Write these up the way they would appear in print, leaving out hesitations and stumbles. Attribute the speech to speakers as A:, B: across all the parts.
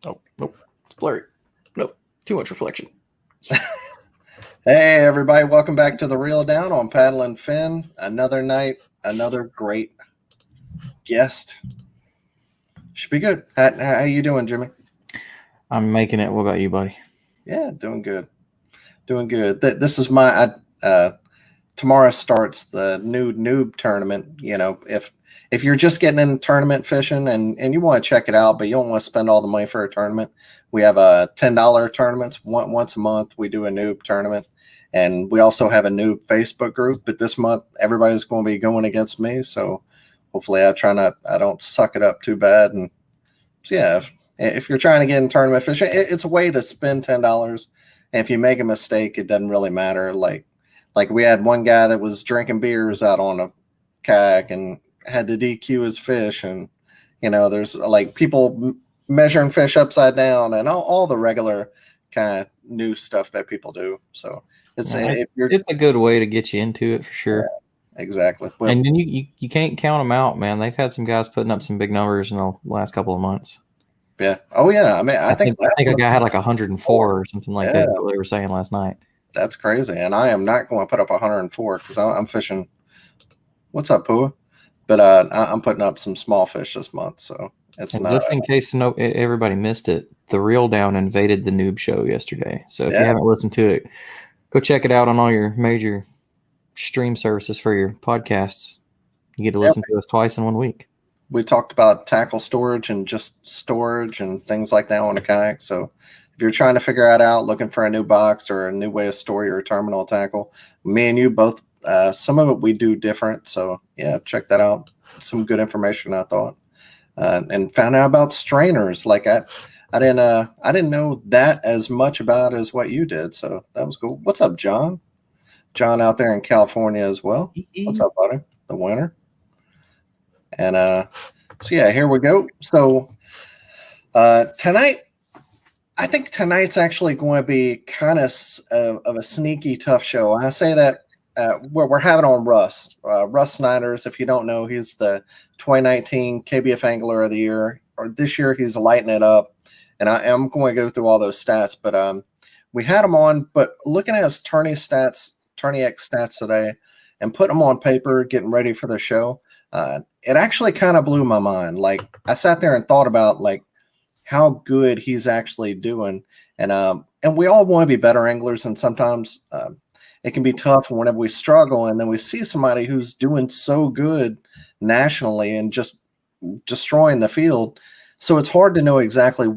A: Oh, nope. It's blurry. Nope. Too much reflection.
B: Hey, everybody. Welcome back to The Reel Down on Paddle and Fin. Another night, another great guest. Should be good. How you doing, Jimmy?
A: I'm making it. What about you, buddy?
B: Yeah, doing good. Doing good. This is my tomorrow starts the new noob tournament. You know, if you're just getting into tournament fishing and you want to check it out, but you don't want to spend all the money for a tournament, we have a $10 tournaments once a month. We do a noob tournament, and we also have a noob Facebook group. But this month, everybody's going to be going against me, so hopefully, I don't suck it up too bad. And so yeah, if you're trying to get in tournament fishing, it's a way to spend $10. And if you make a mistake, it doesn't really matter. Like we had one guy that was drinking beers out on a kayak and had to DQ his fish. And, you know, there's like people measuring fish upside down and all the regular kind of new stuff that people do. So it's
A: a good way to get you into it for sure.
B: Yeah, exactly.
A: Well, and then you can't count them out, man. They've had some guys putting up some big numbers in the last couple of months.
B: Yeah. Oh yeah. I mean, I think
A: a guy had like 104 or something like that. What they were saying last night.
B: That's crazy. And I am not going to put up 104 because I'm fishing. What's up, Pua? But I'm putting up some small fish this month, so it's not.
A: Just in case everybody missed it, The Reel Down invaded the Noob Show yesterday. So if you haven't listened to it, go check it out on all your major stream services for your podcasts. You get to listen to us twice in 1 week.
B: We talked about tackle storage and just storage and things like that on a kayak. So if you're trying to figure that out, looking for a new box or a new way to store your terminal tackle, me and you both, some of it we do different. So yeah, check that out. Some good information, I thought, and found out about strainers. Like I didn't know that as much about as what you did. So that was cool. What's up, John? John out there in California as well. What's up, buddy? The winner. And so yeah, here we go. So tonight, I think tonight's actually going to be kind of a sneaky tough show. I say that we're having on Rus Snyders. If you don't know, he's the 2019 KBF Angler of the Year. Or this year, he's lighting it up. And I am going to go through all those stats. But we had him on. But looking at his Tourney X stats today and putting them on paper, getting ready for the show, it actually kind of blew my mind. Like I sat there and thought about like how good he's actually doing, and we all want to be better anglers, and sometimes it can be tough whenever we struggle, and then we see somebody who's doing so good nationally and just destroying the field. So it's hard to know exactly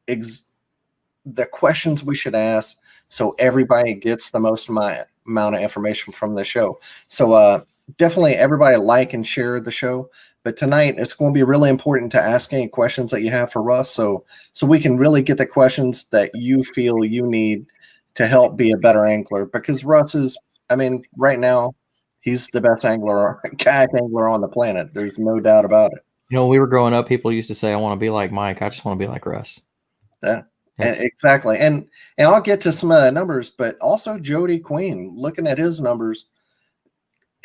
B: the questions we should ask so everybody gets the most amount of information from the show. So definitely everybody like and share the show. But tonight it's going to be really important to ask any questions that you have for Rus, so we can really get the questions that you feel you need to help be a better angler. Because Rus is, I mean, right now he's the best kayak angler on the planet. There's no doubt about it.
A: You know, when we were growing up, people used to say, "I want to be like Mike. I just want to be like Rus."
B: Yeah. Exactly. And I'll get to some of the numbers, but also Jody Queen, looking at his numbers,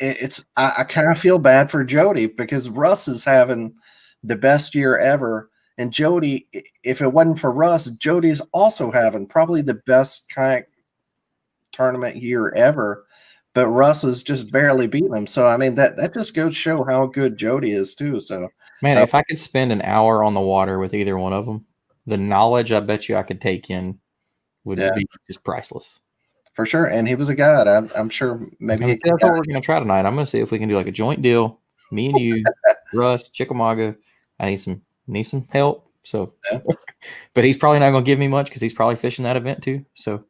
B: I kind of feel bad for Jody because Rus is having the best year ever. And Jody, if it wasn't for Rus, Jody's also having probably the best kayak tournament year ever. But Rus is just barely beating him. So, I mean, that just goes to show how good Jody is too. So,
A: man, if I could spend an hour on the water with either one of them, the knowledge I bet you I could take in would be just priceless.
B: For sure. And he was a guide. I'm sure maybe
A: that's what we're going to try tonight. I'm going to see if we can do like a joint deal. Me and you, Rus, Chickamauga. I need some help. So, but he's probably not going to give me much because he's probably fishing that event too. So,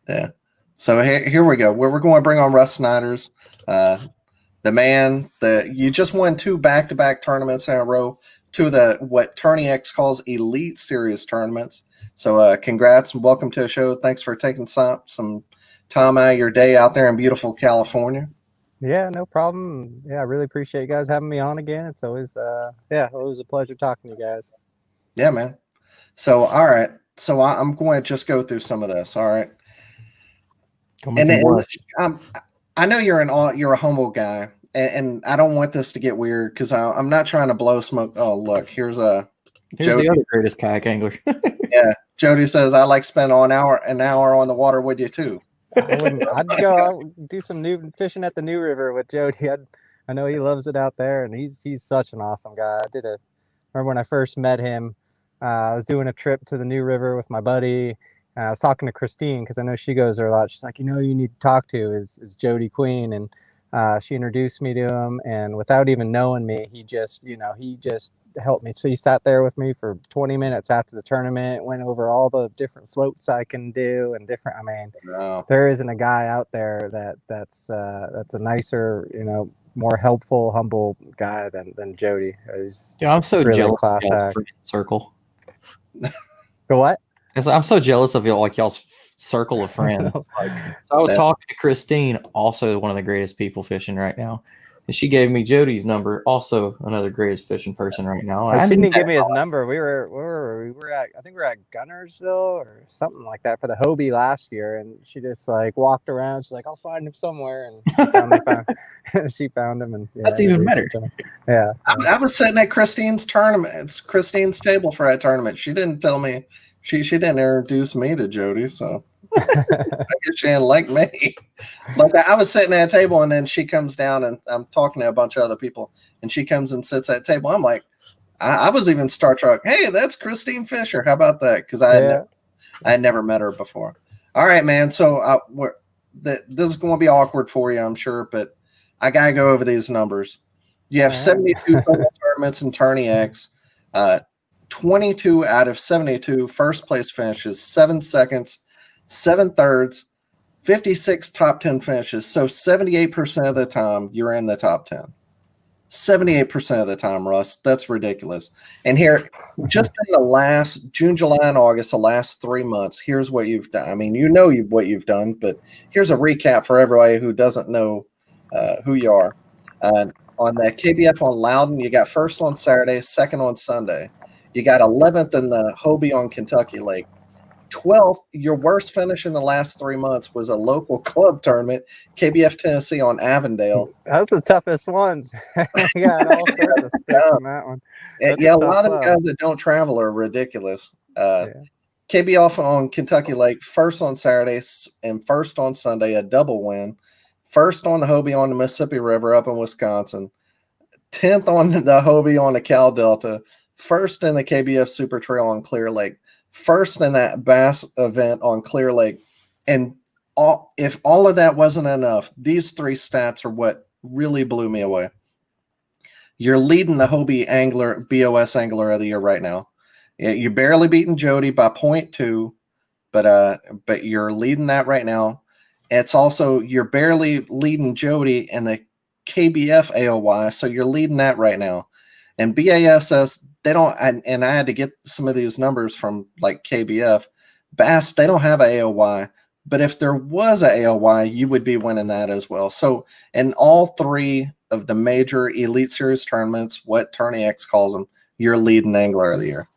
B: yeah. So here we go. We're going to bring on Rus Snyders, the man that you just won 2 back-to-back tournaments in a row. 2 of the what Tourney X calls Elite Series tournaments. So congrats and welcome to the show. Thanks for taking some time out of your day out there in beautiful California.
C: Yeah, no problem. Yeah, I really appreciate you guys having me on again. It's always always a pleasure talking to you guys.
B: Yeah, man. So all right. So I'm going to just go through some of this. All right. I know you're a humble guy. And I don't want this to get weird because I'm not trying to blow smoke. Oh, look, here's
A: the other greatest kayak angler.
B: Yeah, Jody says I like spend an hour on the water with you too.
C: I wouldn't. I'd go out, do some new fishing at the New River with Jody. I know he loves it out there, and he's such an awesome guy. Remember when I first met him, I was doing a trip to the New River with my buddy. I was talking to Christine because I know she goes there a lot. She's like, you need to talk to is Jody Queen, and she introduced me to him. And without even knowing me, he just helped me. So he sat there with me for 20 minutes after the tournament, went over all the different floats I can do and different. I mean,
B: Wow.
C: there isn't a guy out there that's a nicer, more helpful, humble guy than Jody. He's
A: I'm so
C: really
A: jealous
C: class
A: of y'all's
C: act.
A: friend circle.
C: The what?
A: I'm so jealous of y'all's circle of friends. So I was talking to Christine, also one of the greatest people fishing right now. And she gave me Jody's number, also another greatest fishing person right now.
C: She didn't give me his number. We were at, I think we were at Gunnersville or something like that for the Hobie last year, and she just like walked around. She's like, "I'll find him somewhere," and she found him, and
A: that's even better.
C: Yeah,
B: I was sitting at Christine's table for that tournament. She didn't tell me. She didn't introduce me to Jody, so I guess she didn't like me. Like I was sitting at a table, and then she comes down, and I'm talking to a bunch of other people, and she comes and sits at a table. I'm like, I was even starstruck. Hey, that's Christine Fisher. How about that? Because I had never met her before. All right, man. So this is going to be awkward for you, I'm sure, but I gotta go over these numbers. You have 72 total tournaments in Tourney X. 22 out of 72 first place finishes, 7 seconds, 7 thirds, 56 top 10 finishes. So 78% of the time you're in the top 10. 78% of the time, Russ. That's ridiculous. And here, just in the last June, July, and August, the last 3 months, here's what you've done. I mean, what you've done, but here's a recap for everybody who doesn't know who you are. On the KBF on Loudon, you got first on Saturday, second on Sunday. You got 11th in the Hobie on Kentucky Lake. 12th, your worst finish in the last 3 months was a local club tournament, KBF Tennessee on Avondale.
C: That's the toughest ones. You got all sorts of sticks on that one.
B: Yeah, a lot of the guys that don't travel are ridiculous. KBF on Kentucky Lake, first on Saturday and first on Sunday, a double win. First on the Hobie on the Mississippi River up in Wisconsin. 10th on the Hobie on the Cal Delta. First in the KBF Super Trail on Clear Lake. First in that Bass event on Clear Lake. And if all of that wasn't enough, these 3 stats are what really blew me away. You're leading the Hobie Angler, B.O.S. Angler of the Year right now. You're barely beating Jody by 0.2, but you're leading that right now. It's also, you're barely leading Jody in the KBF AOY, so you're leading that right now. And B.A.S.S, they don't, and I had to get some of these numbers from like KBF. B.A.S, they don't have an AOY, but if there was an AOY, you would be winning that as well. So in all 3 of the major Elite Series tournaments, what Tourney X calls them, you're leading Angler of the Year.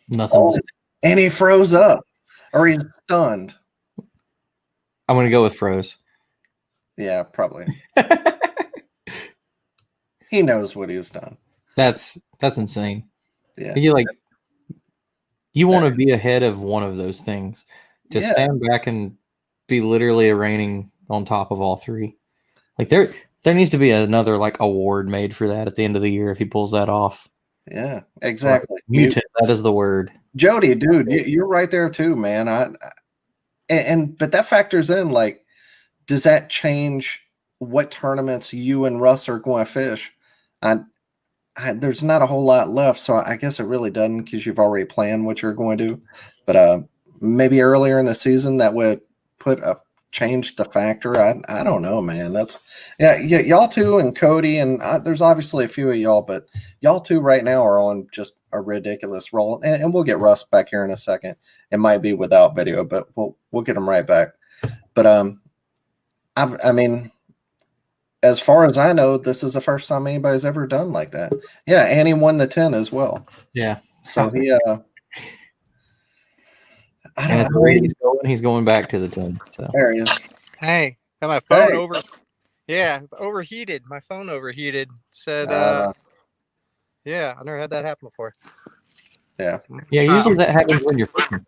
A: Nothing.
B: And he froze up, or he's stunned.
A: I'm going to go with froze.
B: Yeah, probably. He knows what he's done.
A: That's insane.
B: Yeah.
A: You want to be ahead of one of those things. To stand back and be literally reigning on top of all 3. Like there needs to be another like award made for that at the end of the year if he pulls that off.
B: Yeah, exactly.
A: Mutant, that is the word.
B: Jody, dude, you're right there too, man. But that factors in, like, does that change what tournaments you and Russ are going to fish? There's not a whole lot left, so I guess it really doesn't because you've already planned what you're going to do. But maybe earlier in the season that would change the factor. I don't know, man. Y'all two and Cody, and there's obviously a few of y'all, but y'all two right now are on just a ridiculous roll. And we'll get Russ back here in a second. It might be without video, but we'll get him right back. But I mean, as far as I know, this is the first time anybody's ever done like that. Yeah, and he won the 10 as well.
A: Yeah.
B: So he
A: I don't know. He's going back to the 10. So
B: there he is.
C: Hey, got my phone overheated. My phone overheated. Said, yeah, I never had that happen before.
B: Yeah.
A: Yeah, usually that happens when you're fishing.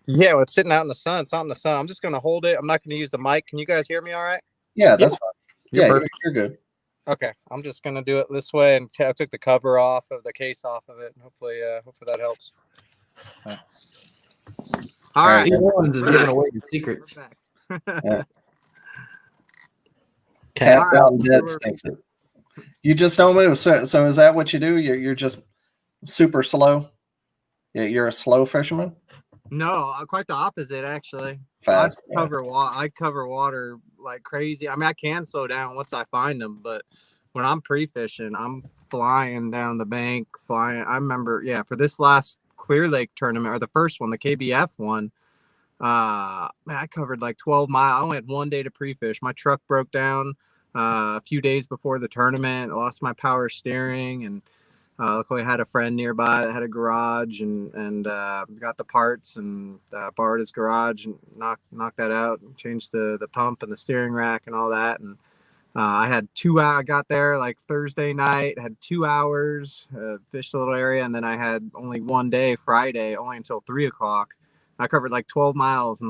C: Yeah, well, it's sitting out in the sun. It's out in the sun. I'm just gonna hold it. I'm not gonna use the mic. Can you guys hear me all right?
B: Yeah, that's fine.
A: You're
B: Yeah,
A: perfect.
B: you're good.
C: Okay, I'm just gonna do it this way, and I took the cover off of the case off of it. And hopefully that helps. All right.
A: Steve Owens is giving away your secrets.
B: Yeah.
A: Cast
B: Cast out and dead stinks it. You just don't move. So is that what you do? You're just super slow? Yeah, you're a slow fisherman?
C: No, quite the opposite, actually.
B: Fast.
C: I cover water like crazy. I mean, I can slow down once I find them, but when I'm pre-fishing, I'm flying down the bank, flying. I remember, for this last Clear Lake tournament, or the first one, the KBF one, man, I covered like 12 miles. I only had 1 day to pre-fish. My truck broke down a few days before the tournament. I lost my power steering, and luckily I had a friend nearby that had a garage, and got the parts, and borrowed his garage and knocked that out and changed the pump and the steering rack and all that. And I had 2 hours. I got there like Thursday night, had 2 hours, fished a little area, and then I had only 1 day, Friday, only until 3 o'clock. I covered like 12 miles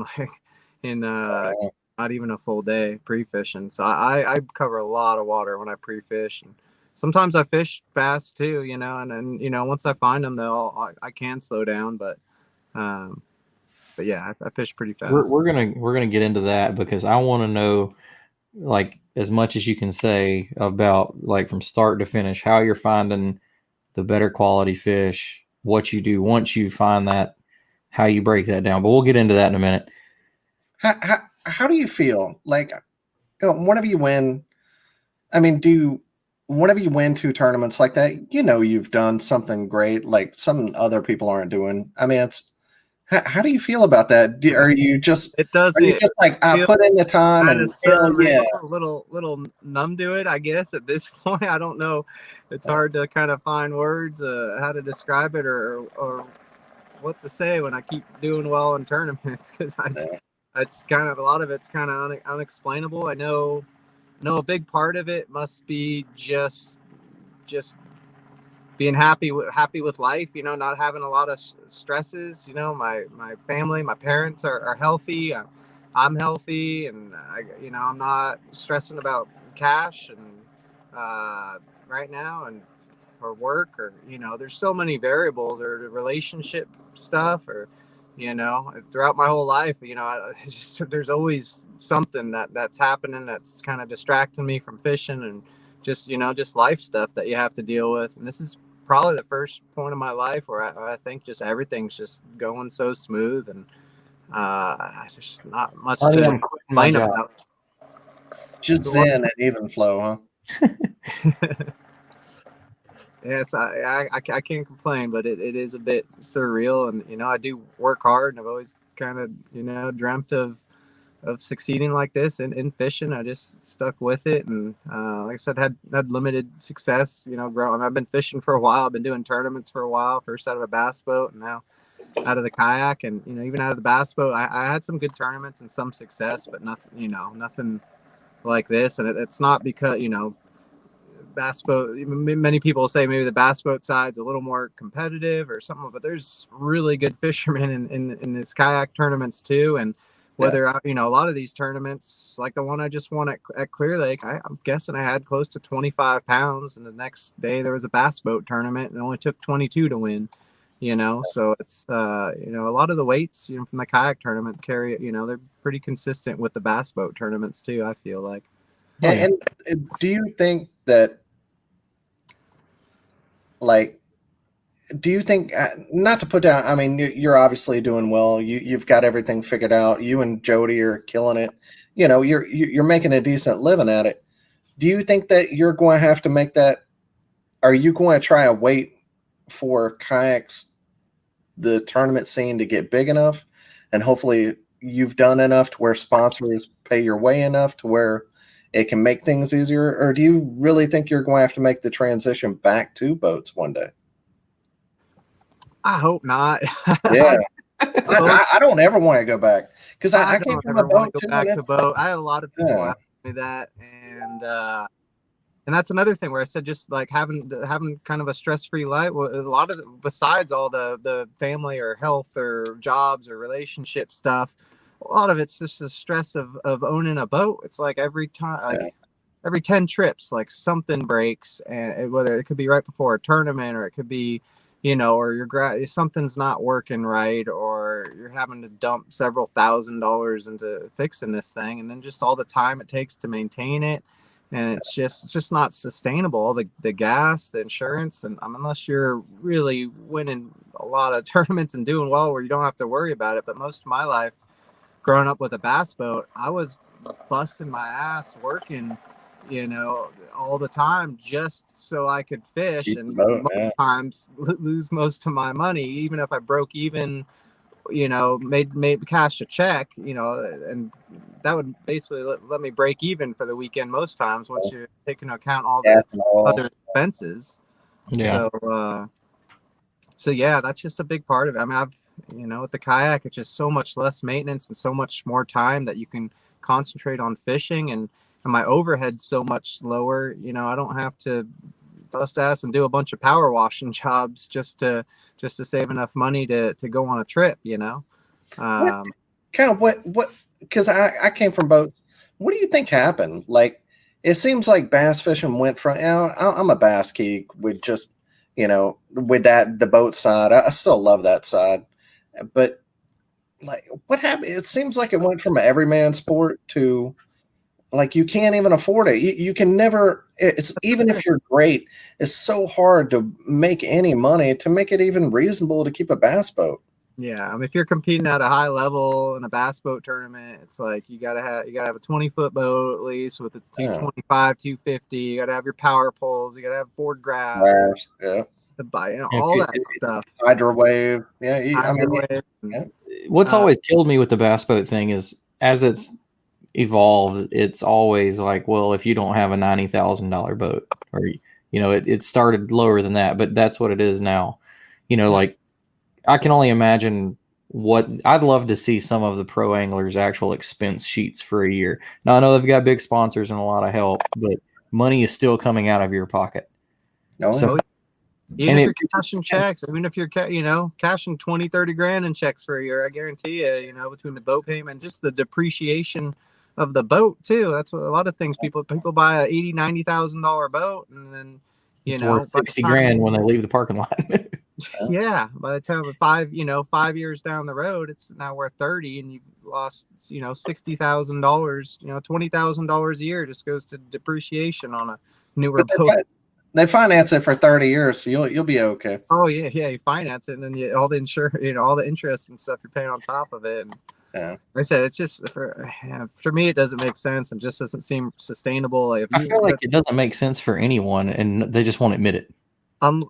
C: in not even a full day pre-fishing. So I cover a lot of water when I pre-fish, and sometimes I fish fast too, and once I find them, I can slow down, but yeah, I fish pretty fast.
A: We're gonna get into that because I want to know, like, as much as you can say about, like, from start to finish, how you're finding the better quality fish, what you do once you find that, how you break that down. But we'll get into that in a minute.
B: How do you feel? Like, whenever you win, I mean, whenever you win 2 tournaments like that, you've done something great, like some other people aren't doing. I mean, how do you feel about that? Are you just like, I put in the time and
C: a little numb to it, I guess, at this point? I don't know. It's hard to kind of find words how to describe it or what to say when I keep doing well in tournaments, because it's kind of, a lot of it's kind of unexplainable. I know a big part of it must be just being happy with life, not having a lot of stresses. My family, my parents are healthy. I'm healthy, and I'm not stressing about cash and right now, and or work, or there's so many variables, or relationship stuff, or throughout my whole life, it's just, there's always something that's happening that's kind of distracting me from fishing, and just life stuff that you have to deal with. And this is probably the first point of my life where I think just everything's just going so smooth, and just not much to complain about.
B: Just zen and even flow, huh?
C: Yes, I can't complain, but it is a bit surreal, and I do work hard, and I've always kind of dreamt of succeeding like this in fishing. I just stuck with it, and like I said, had limited success. Growing. I've been fishing for a while. I've been doing tournaments for a while. First out of a bass boat, and now out of the kayak, and even out of the bass boat, I had some good tournaments and some success, but nothing like this. And it's not because bass boat, many people say maybe the bass boat side's a little more competitive or something, but there's really good fishermen in this kayak tournaments too. And whether a lot of these tournaments, like the one I just won at Clear Lake, I'm guessing I had close to 25 pounds, and the next day there was a bass boat tournament and it only took 22 to win. So it's a lot of the weights from the kayak tournament carry, they're pretty consistent with the bass boat tournaments too, I feel like.
B: And do you think that, like, not to put down, I mean, you're obviously doing well. You've got everything figured out. You and Jody are killing it. You're making a decent living at it. Do you think that you're going to have to make that? Are you going to try to wait for kayaks, the tournament scene, to get big enough, and hopefully you've done enough to where sponsors pay your way enough to where it can make things easier? Or do you really think you're going to have to make the transition back to boats one day?
C: I hope not.
B: Yeah. I don't ever want to go back, because I came from a boat
C: to go back to boat. I have a lot of people ask me that, and And that's another thing where I said just like having kind of a stress-free life. Well, a lot of besides all the family or health or jobs or relationship stuff, a lot of it's just the stress of owning a boat. It's like every time, like every 10 trips, like something breaks, and whether it could be right before a tournament, or it could be, or something's not working right, or you're having to dump several $1,000s into fixing this thing, and then just all the time it takes to maintain it. And it's just not sustainable. All the gas, the insurance, and unless you're really winning a lot of tournaments and doing well where you don't have to worry about it. But most of my life growing up with a bass boat, I was busting my ass working, all the time just so I could fish, and most times lose most of my money, even if I broke even, made cash a check, and that would basically let me break even for the weekend most times once you take into account all the other expenses.
A: Yeah.
C: So yeah, that's just a big part of it. I mean, with the kayak, it's just so much less maintenance and so much more time that you can concentrate on fishing, and my overhead's so much lower. I don't have to bust ass and do a bunch of power washing jobs just to save enough money to go on a trip.
B: What because I came from boats. What do you think happened? Like, it seems like bass fishing went from, I'm a bass geek with just, with the boat side. I still love that side, but like, what happened? It seems like it went from an everyman sport to, like, you can't even afford it. You can never. It's even if you're great, it's so hard to make any money to make it even reasonable to keep a bass boat.
C: Yeah, I mean, if you're competing at a high level in a bass boat tournament, it's like you gotta have a 20-foot boat at least with a 225, 250. You gotta have your power poles. You gotta have Ford graphs. All that stuff.
B: Hydrowave.
A: What's always killed me with the bass boat thing is, as it's evolved, it's always like, well, if you don't have a $90,000 boat, or it started lower than that, but that's what it is now. Like, I can only imagine what I'd love to see some of the pro anglers' actual expense sheets for a year. Now, I know they've got big sponsors and a lot of help, but money is still coming out of your pocket.
C: Even if you're cashing checks, even if you're cashing 20, 30 grand in checks for a year, I guarantee you, between the boat payment, just the depreciation of the boat too. That's what a lot of things people buy a $80,000, $90,000 boat, and then
A: it's worth 60 grand when they leave the parking lot.
C: Yeah, by the time of 5 years down the road, it's now worth 30, and you've lost $60,000. $20,000 a year just goes to depreciation on a newer boat.
B: They finance it for 30 years, so you'll be okay.
C: Oh yeah, you finance it, and then all the all the interest and stuff you're paying on top of it. And like I said, it's just for me, it doesn't make sense and just doesn't seem sustainable. Like,
A: I feel like it doesn't make sense for anyone, and they just won't admit it.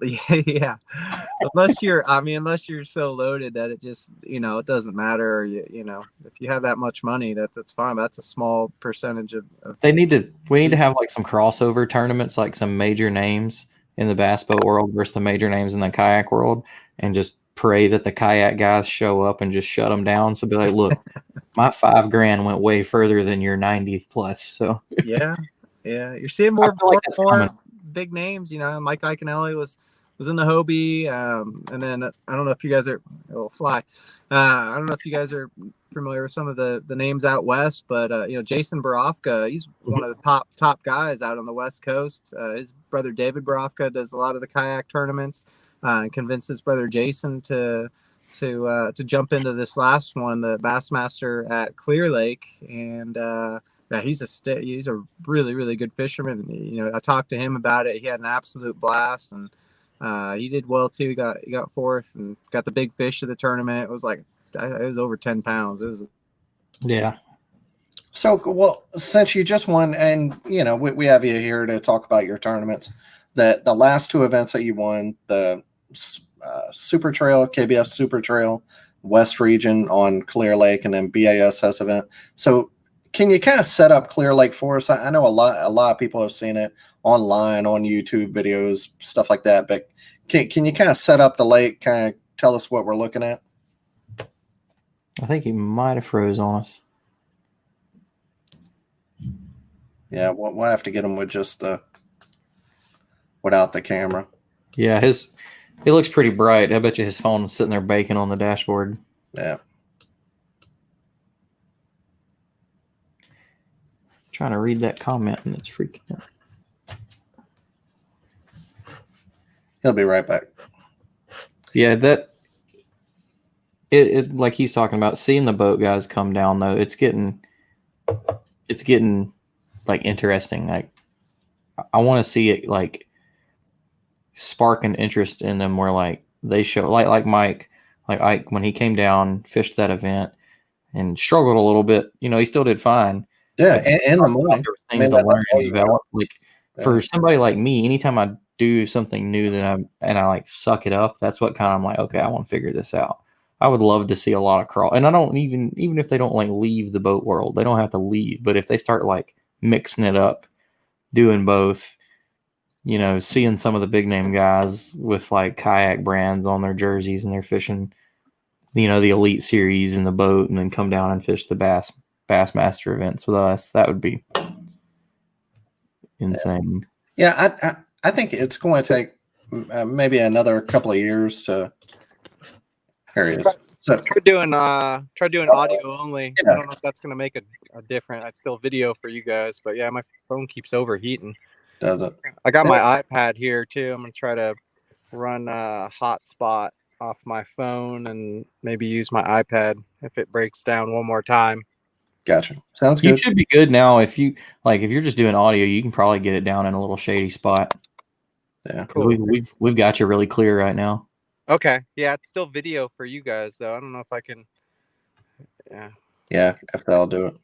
C: Yeah, unless you're so loaded that it just it doesn't matter. Or if you have that much money, that's fine. But that's a small percentage of.
A: We need to have like some crossover tournaments, like some major names in the bass boat world versus the major names in the kayak world, and just pray that the kayak guys show up and just shut them down. So be like, look, my $5 grand went way further than your 90 plus. So
C: yeah, you're seeing more big names. Mike Iaconelli was in the Hobie, and then I don't know if you guys are I don't know if you guys are familiar with some of the names out west, but Jason Borofka, he's one of the top guys out on the West Coast. His brother David Borofka does a lot of the kayak tournaments, and convinced his brother Jason to jump into this last one, the Bassmaster at Clear Lake, and he's a really, really good fisherman. I talked to him about it. He had an absolute blast, and he did well too. He got fourth and got the big fish of the tournament. It was over 10 pounds. It was.
B: Yeah. So, well, since you just won, and we have you here to talk about your tournaments, the last two events that you won, the Super Trail, KBF Super Trail, West Region on Clear Lake, and then B.A.S.S event. So, can you kind of set up Clear Lake for us? I know a lot of people have seen it online, on YouTube videos, stuff like that. But can you kind of set up the lake? Kind of tell us what we're looking at.
A: I think he might have froze on us.
B: Yeah, we'll have to get him with just the without the camera.
A: Yeah, it looks pretty bright. I bet you his phone is sitting there baking on the dashboard.
B: Yeah.
A: Trying to read that comment and it's freaking out.
B: He'll be right back.
A: Yeah, that it like he's talking about, seeing the boat guys come down though, it's getting like interesting. Like I want to see it like spark an interest in them where like they show like Mike, like Ike when he came down, fished that event and struggled a little bit. You know, he still did fine.
B: Yeah, and the morning.
A: There were things to learn and develop. Like
B: Yeah.
A: for somebody like me, anytime I do something new that I like suck it up, that's what kind of I'm like, okay, I want to figure this out. I would love to see a lot of crawl. And I don't even if they don't like leave the boat world, they don't have to leave. But if they start like mixing it up, doing both, you know, seeing some of the big name guys with like kayak brands on their jerseys and they're fishing, you know, the elite series in the boat and then come down and fish the Bassmaster events with us, that would be insane.
B: Yeah, I think it's going to take maybe another couple of years to. Here he is. So
C: Try doing audio only.
B: Yeah.
C: I don't know if that's gonna make a difference. It's still video for you guys, but yeah, my phone keeps overheating.
B: does it?
C: I got my iPad here too. I'm gonna try to run a hotspot off my phone and maybe use my iPad if it breaks down one more time.
B: Gotcha. Sounds
A: You
B: good.
A: should be good now. If you're just doing audio, you can probably get it down in a little shady spot.
B: Yeah.
C: Cool.
A: We've got you really clear right now.
C: Okay. Yeah, it's still video for you guys though. I don't know if I can. Yeah.
B: Yeah, if they'll do it.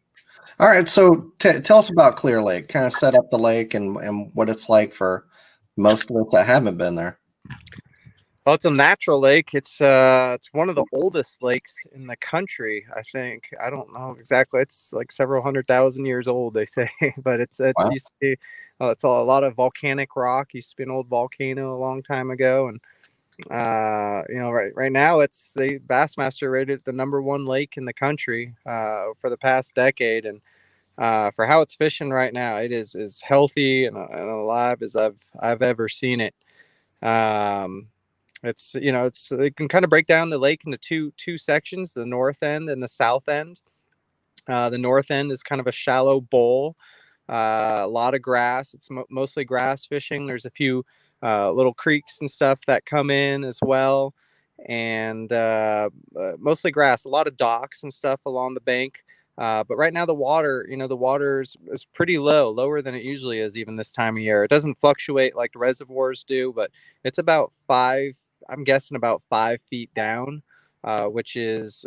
B: All right. So tell us about Clear Lake. Kind of set up the lake and what it's like for most of us that haven't been there.
C: Well, it's a natural lake. It's one of the oldest lakes in the country, I think. I don't know exactly. It's like several 100,000 years old, they say. But it's
B: Wow.
C: used to be it's a lot of volcanic rock. Used to be an old volcano a long time ago, and you know, right now it's the Bassmaster rated the #1 lake in the country for the past decade, and for how it's fishing right now, it is as healthy and alive as I've ever seen it. It's, you know, it can kind of break down the lake into two sections, the north end and the south end. The north end is kind of a shallow bowl, a lot of grass. It's mostly grass fishing. There's a few little creeks and stuff that come in as well, and mostly grass. A lot of docks and stuff along the bank. But right now the water, you know, the water is pretty low, lower than it usually is even this time of year. It doesn't fluctuate like the reservoirs do, but it's about I'm guessing about 5 feet down, which is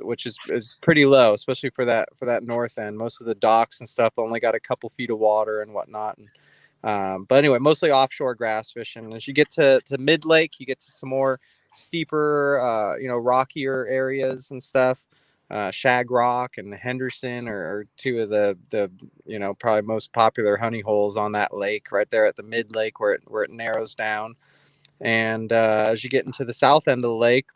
C: pretty low, especially for that north end. Most of the docks and stuff only got a couple feet of water and whatnot. And but anyway, mostly offshore grass fishing. As you get to mid lake, you get to some more steeper, you know, rockier areas and stuff. Shag Rock and Henderson are two of the you know, probably most popular honey holes on that lake right there at the mid lake where it narrows down. And as you get into the south end of the lake,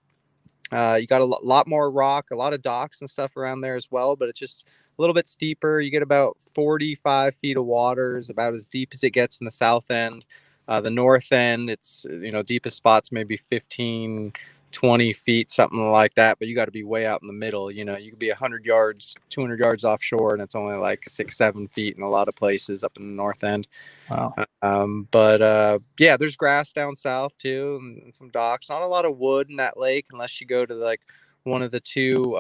C: you got a lot more rock, a lot of docks and stuff around there as well, but it's just a little bit steeper. You get about 45 feet of water, is about as deep as it gets in the south end. The north end, it's, you know, deepest spots maybe 15, 20 feet, something like that, but you got to be way out in the middle. You know, you could be 100 yards, 200 yards offshore, and it's only like 6-7 feet in a lot of places up in the north end.
A: Wow.
C: But yeah, there's grass down south too, and some docks. Not a lot of wood in that lake unless you go to like one of the two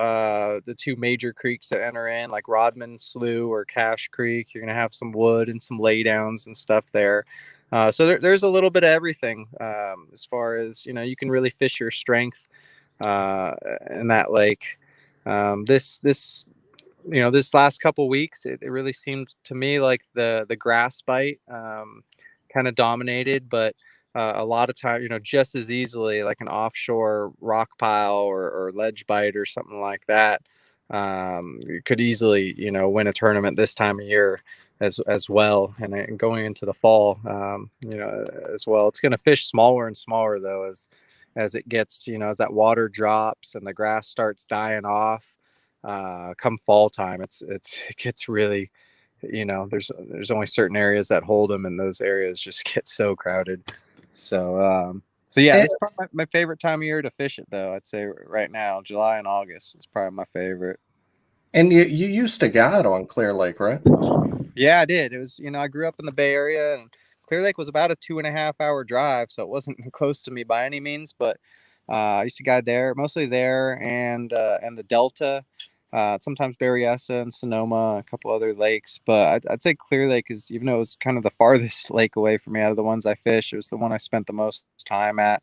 C: major creeks that enter in, like Rodman Slough or Cache Creek. You're gonna have some wood and some laydowns and stuff there. So there's a little bit of everything, as far as, you know, you can really fish your strength in that lake. This you know, this last couple weeks, it really seemed to me like the grass bite kind of dominated, but a lot of time, you know, just as easily like an offshore rock pile or ledge bite or something like that could easily, you know, win a tournament this time of year as well. And going into the fall, you know, as well, it's going to fish smaller and smaller though as it gets, you know, as that water drops and the grass starts dying off. Come fall time, it gets really, you know, there's only certain areas that hold them, and those areas just get so crowded. So yeah, this is probably my favorite time of year to fish it, though. I'd say right now, July and August is probably my favorite.
B: And you used to guide on Clear Lake, right?
C: Yeah, I did. It was, I grew up in the Bay Area, and Clear Lake was about a 2.5 hour drive, so it wasn't close to me by any means. But I used to guide there, mostly there, and the Delta, sometimes B.A.S.S and Sonoma, a couple other lakes. But I'd say Clear Lake is, even though it was kind of the farthest lake away from me out of the ones I fished, it was the one I spent the most time at.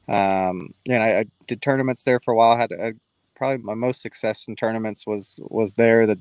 C: And I did tournaments there for a while. Had probably my most success in tournaments was there. The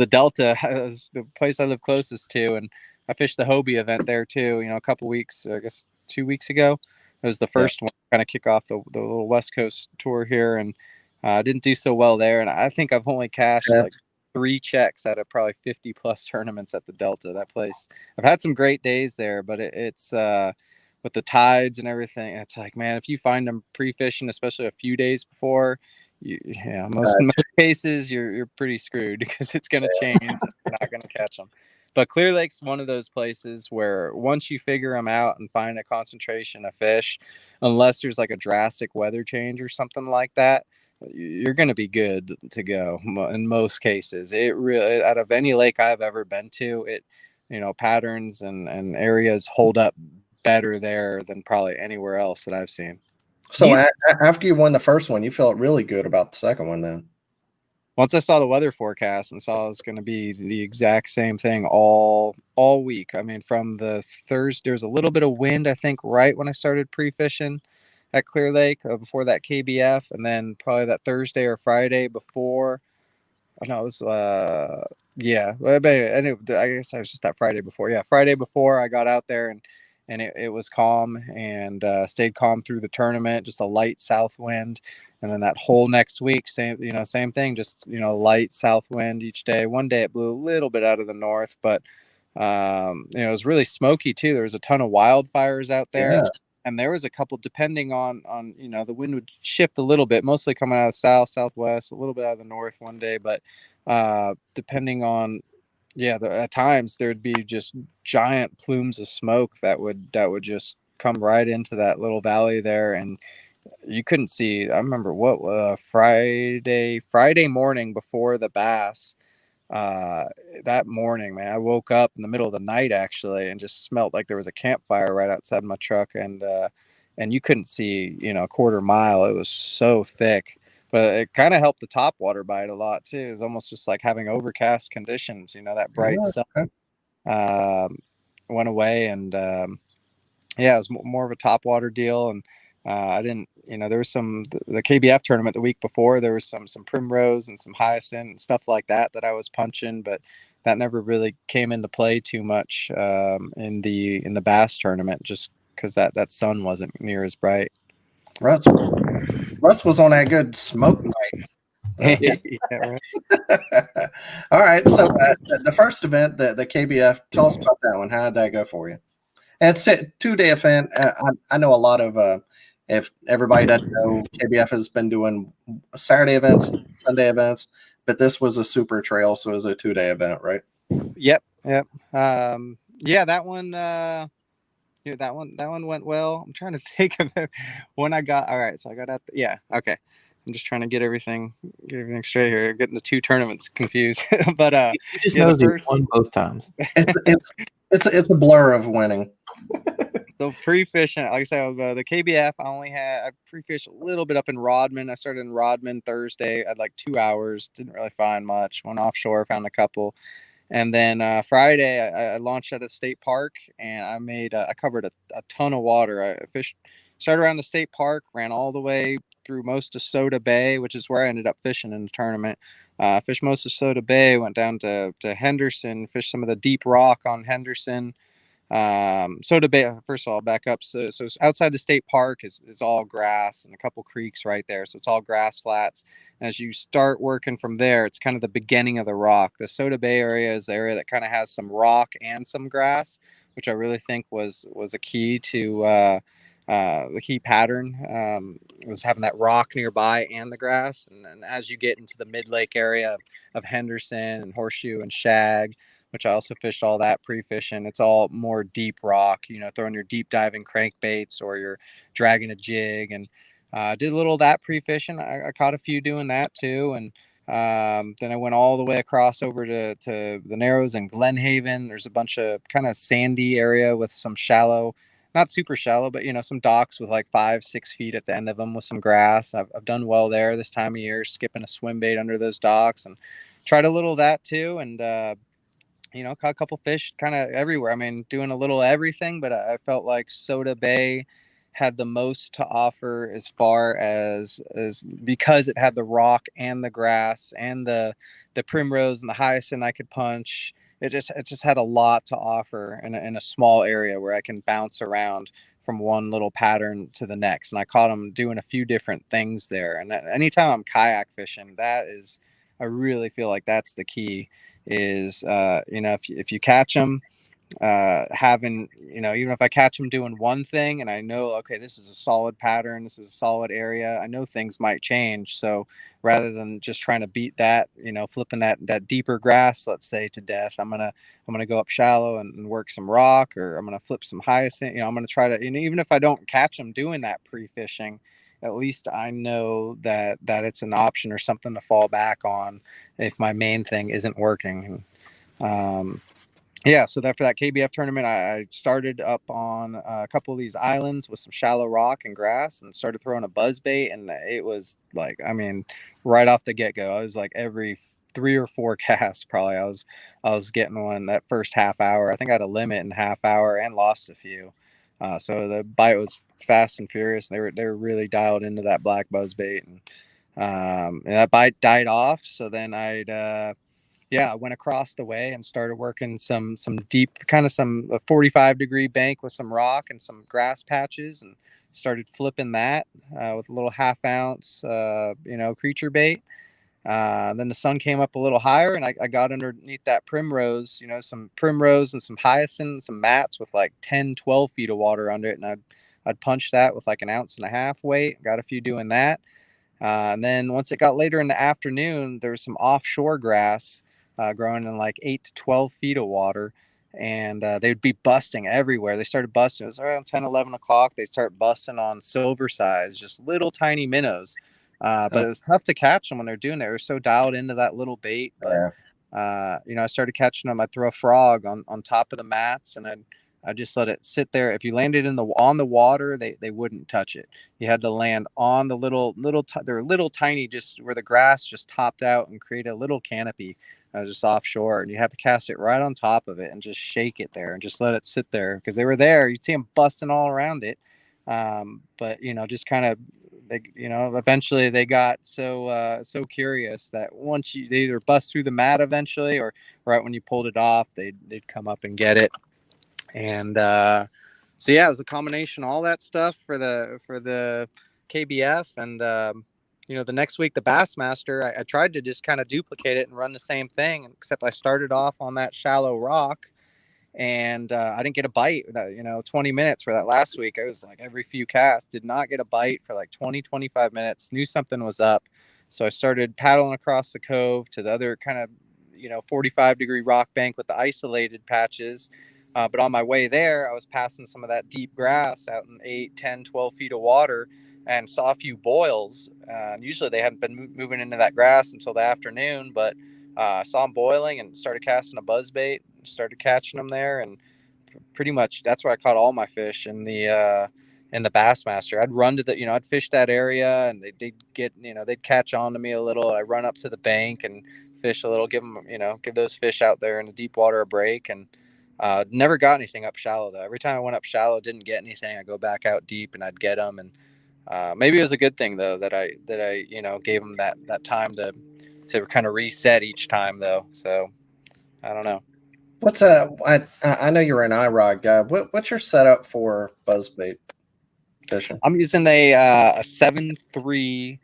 C: Delta was the place I live closest to, and I fished the Hobie event there too. A couple weeks, I guess 2 weeks ago. It was the first one, kind of kick off the little West Coast tour here, and I didn't do so well there. And I think I've only cashed like 3 checks out of probably 50 plus tournaments at the Delta. That place, I've had some great days there, but it's with the tides and everything, it's like, man, if you find them pre-fishing, especially a few days before, most cases you're pretty screwed because it's going to change. You're not going to catch them. But Clear Lake's one of those places where once you figure them out and find a concentration of fish, unless there's like a drastic weather change or something like that, you're going to be good to go in most cases. It really, out of any lake I've ever been to, it, patterns and areas hold up better there than probably anywhere else that I've seen.
B: So after you won the first one, you felt really good about the second one then?
C: Once I saw the weather forecast and saw it was going to be the exact same thing all week. I mean, from the Thursday, there was a little bit of wind, I think, right when I started pre-fishing at Clear Lake before that KBF, and then probably that Thursday or Friday before. I know it was yeah. I guess I was just that Friday before. Yeah, Friday before I got out there, and it was calm, and stayed calm through the tournament. Just a light south wind, and then that whole next week, same thing. Just light south wind each day. One day it blew a little bit out of the north, but it was really smoky too. There was a ton of wildfires out there.
B: Yeah.
C: And there was a couple, depending on the wind would shift a little bit, mostly coming out of south, southwest, a little bit out of the north one day, but depending on, at times there'd be just giant plumes of smoke that would just come right into that little valley there, and you couldn't see. I remember Friday morning before the B.A.S.S, that morning, man, I woke up in the middle of the night actually and just smelled like there was a campfire right outside my truck, and you couldn't see a quarter mile. It was so thick, but it kind of helped the top water bite a lot too. It was almost just like having overcast conditions. That bright sun went away, and it was more of a top water deal. And I didn't, there was the KBF tournament the week before, there was some primrose and some hyacinth and stuff like that I was punching, but that never really came into play too much in the B.A.S.S tournament, just because that sun wasn't near as bright.
B: Russ was on that good smoke night.
C: Yeah, right.
B: All right. So the first event, the KBF, tell us about that one. How did that go for you? And it's a 2-day event. I know a lot of, if everybody doesn't know, KBF has been doing Saturday events, Sunday events, but this was a super trail, so it was a 2-day event, right?
C: Yep. That one. That one went well. I'm trying to think of it when I got. All right, so I got out. Okay. I'm just trying to get everything straight here. Getting the 2 tournaments confused, but
A: you just know he won both times.
B: It's a blur of winning.
C: So pre-fishing, like I said, the KBF, I pre-fished a little bit up in Rodman. I started in Rodman Thursday. I had like 2 hours. Didn't really find much. Went offshore, found a couple. And then Friday, I launched at a state park, and I covered a ton of water. I started around the state park, ran all the way through most of Soda Bay, which is where I ended up fishing in the tournament. Fished most of Soda Bay, went down to Henderson, fished some of the deep rock on Henderson. Soda Bay, first of all, back up. So outside the state park is all grass and a couple creeks right there. So it's all grass flats. And as you start working from there, it's kind of the beginning of the rock. The Soda Bay area is the area that kind of has some rock and some grass, which I really think was a key to the key pattern, was having that rock nearby and the grass. And as you get into the mid-lake area of Henderson and Horseshoe and Shag, which I also fished all that pre-fishing. It's all more deep rock, throwing your deep diving crankbaits or you're dragging a jig. And did a little of that pre-fishing. I caught a few doing that too. And then I went all the way across over to the Narrows and Glen Haven. There's a bunch of kind of sandy area with some shallow, not super shallow, but some docks with like 5-6 feet at the end of them with some grass. I've done well there this time of year, skipping a swim bait under those docks, and tried a little of that too. And caught a couple fish kind of everywhere. I mean, doing a little everything, but I felt like Soda Bay had the most to offer as far as because it had the rock and the grass and the primrose and the hyacinth I could punch. It just had a lot to offer in a small area where I can bounce around from one little pattern to the next. And I caught them doing a few different things there. And anytime I'm kayak fishing, I really feel like that's the key is, if you catch them, having, even if I catch them doing one thing and I know, okay, this is a solid pattern, this is a solid area, I know things might change. So rather than just trying to beat that, flipping that deeper grass, let's say, to death, I'm going to go up shallow and work some rock, or I'm going to flip some hyacinth. I'm going to try to, even if I don't catch them doing that pre-fishing, at least I know that it's an option or something to fall back on if my main thing isn't working. So after that KBF tournament, I started up on a couple of these islands with some shallow rock and grass and started throwing a buzzbait. And it was like, I mean, right off the get-go, I was like every 3 or 4 casts, probably I was getting one that first half hour. I think I had a limit in half hour and lost a few. So the bite was fast and furious. They were really dialed into that black buzzbait, and that bite died off. So then I went across the way and started working some deep, kind of some 45-degree bank with some rock and some grass patches, and started flipping that with a little 1/2 ounce, creature bait. Then the sun came up a little higher, and I got underneath that primrose, some primrose and some hyacinth, some mats with like 10-12 feet of water under it. And I'd punch that with like 1.5 ounce weight. Got a few doing that. And then once it got later in the afternoon, there was some offshore grass growing in like 8 to 12 feet of water. And they would be busting everywhere. They started busting. It was around 10, 11 o'clock. They start busting on silver size, just little tiny minnows. But it was tough to catch them when they're doing it. They were so dialed into that little bait. But, I started catching them. I'd throw a frog on top of the mats, and I just let it sit there. If you landed on the water, they wouldn't touch it. You had to land on the they're little tiny, just where the grass just topped out and create a little canopy just offshore. And you have to cast it right on top of it and just shake it there and just let it sit there, because they were there. You'd see them busting all around it. But, just kind of, eventually they got so curious that once they either bust through the mat eventually, or right when you pulled it off, they'd come up and get it. And it was a combination of all that stuff for the KBF. And the next week, the Bassmaster, I tried to just kind of duplicate it and run the same thing, except I started off on that shallow rock, and I didn't get a bite. 20 minutes for that last week. I was like every few casts, did not get a bite for like 20-25 minutes. Knew something was up, so I started paddling across the cove to the other kind of 45-degree rock bank with the isolated patches. But on my way there, I was passing some of that deep grass out in 8, 10, 12 feet of water, and saw a few boils. Usually they hadn't been moving into that grass until the afternoon, but I saw them boiling and started casting a buzzbait, started catching them there. And pretty much that's where I caught all my fish in the Bassmaster. I'd run to I'd fish that area, and they'd get, they'd catch on to me a little. I run up to the bank and fish a little, give those fish out there in the deep water a break. And never got anything up shallow though. Every time I went up shallow, didn't get anything. I go back out deep and I'd get them. And maybe it was a good thing though that I gave them that time to kind of reset each time though. So I don't know.
B: What's I know you're an iRod guy. What's your setup for buzzbait fishing?
C: I'm using a 7.3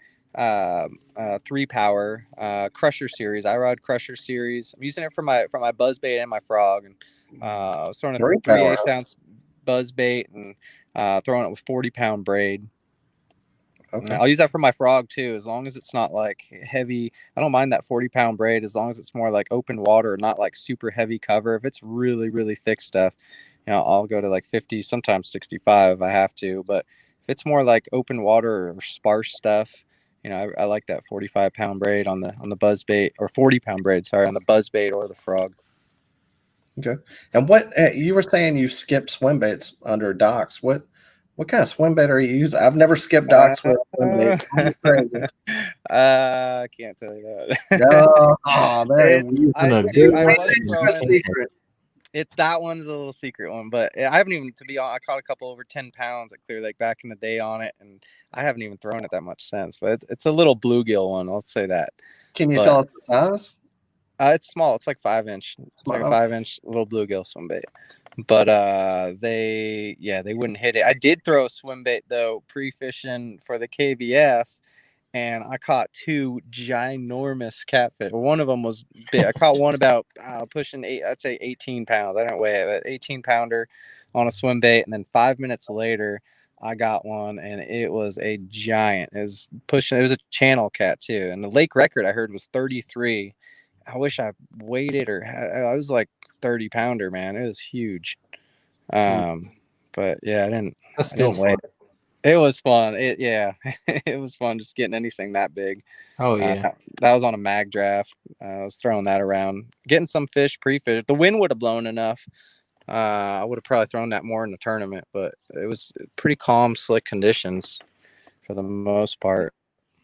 C: 3 power crusher series, iRod crusher series. I'm using it for my buzzbait and my frog. And I was throwing a 3/8 ounce buzzbait and throwing it with 40-pound braid.
B: Okay.
C: I'll use that for my frog too, as long as it's not like heavy. I don't mind that 40-pound braid as long as it's more like open water, not like super heavy cover. If it's really, really thick stuff, I'll go to like 50, sometimes 65 if I have to. But if it's more like open water or sparse stuff, I like that 45-pound braid on the buzz bait, or 40-pound braid, sorry, on the buzz bait or the frog.
B: Okay. And what you were saying, you skip swim baits under docks. What kind of swim bait are you using? I've never skipped docks with swim bait. I'm crazy.
C: I can't tell you that.
B: No, oh, that
C: It's
A: I
C: was
B: a
C: throwing.
B: secret.
C: That one's a little secret one, but I haven't even, to be honest, I caught a couple over 10 pounds at Clear Lake back in the day on it, and I haven't even thrown it that much since. But it's a little bluegill one, let's say that.
B: Can you
C: But
B: tell us the size?
C: it's small. It's like 5-inch. It's like a 5-inch little bluegill swim bait. But they wouldn't hit it. I did throw a swim bait though, pre-fishing for the KVF, and I caught 2 ginormous catfish. One of them was big. I caught one about pushing I'd say 18 pounds. I don't weigh it, but 18-pounder on a swim bait. And then 5 minutes later, I got one, and it was a giant. It was pushing. It was a channel cat too, and the lake record I heard was 33. I wish I weighed it, or I was like 30-pounder, man. It was huge. But yeah,
A: That's
C: I
A: still
C: didn't weigh
A: fun.
C: it. It was fun. It was fun just getting anything that big.
A: Oh yeah.
C: That was on a mag draft. I was throwing that around, getting some fish pre-fish. If the wind would have blown enough, I would have probably thrown that more in the tournament, but it was pretty calm, slick conditions for the most part.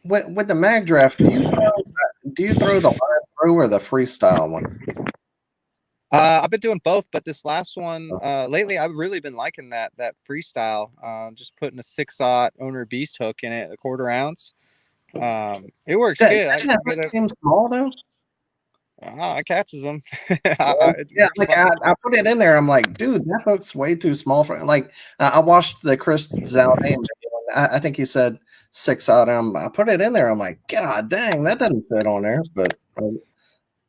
B: With the mag draft, do you throw the line through or the freestyle one?
C: I've been doing both, but this last one lately, I've really been liking that freestyle. Just putting a 6/0 owner beast hook in it, a 1/4 ounce. It works good.
B: That seems small though.
C: It catches them.
B: I put it in there. I'm like, dude, that hook's way too small for. Like, I watched the Chris Zaldane video. I think he said 6/0. I put it in there. I'm like, God dang, that doesn't fit on there. But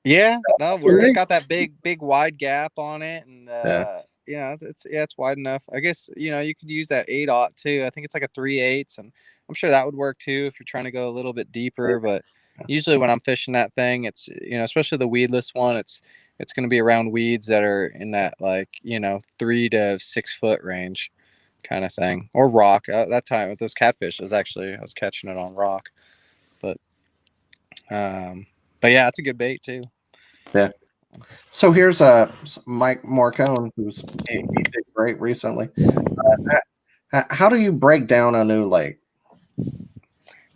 C: it's got that big wide gap on it, and it's wide enough. I guess you could use that 8/0 too. I think it's like a 3/8, and I'm sure that would work too if you're trying to go a little bit deeper. But usually when I'm fishing that thing, it's especially the weedless one, it's going to be around weeds that are in that 3 to 6 foot range kind of thing, or rock. That time with those catfish, I was catching it on rock, but yeah, it's a good bait too.
B: Yeah. So here's Mike Morcone, he did great recently. How do you break down a new lake?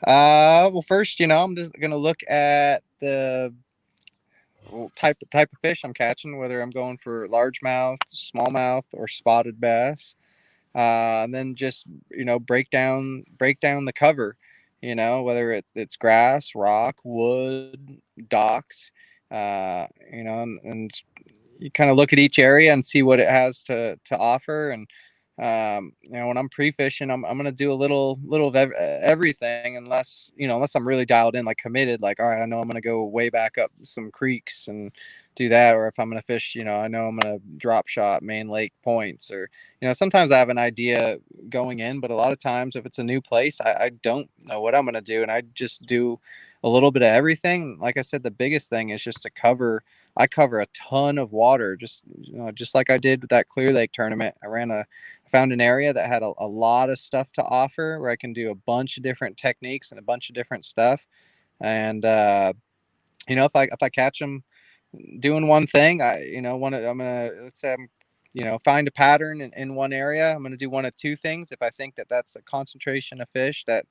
C: Well, first, I'm just gonna look at the type of fish I'm catching, whether I'm going for largemouth, smallmouth, or spotted bass. And then just break down the cover, whether it's grass, rock, wood, docks, and you kind of look at each area and see what it has to offer. And when I'm pre-fishing, I'm going to do a little of everything, unless I'm really dialed in, like committed, like, all right, I know I'm going to go way back up some creeks and do that. Or if I'm going to fish, I know I'm going to drop shot main lake points, or sometimes I have an idea going in, but a lot of times if it's a new place, I don't know what I'm going to do, and I just do a little bit of everything. Like I said, the biggest thing is just I cover a ton of water, just like I did with that Clear Lake tournament. I found an area that had a lot of stuff to offer, where I can do a bunch of different techniques and a bunch of different stuff. And if I catch them doing one thing, I'm gonna, let's say I'm find a pattern in one area. I'm gonna do one of two things. If I think that that's a concentration of fish that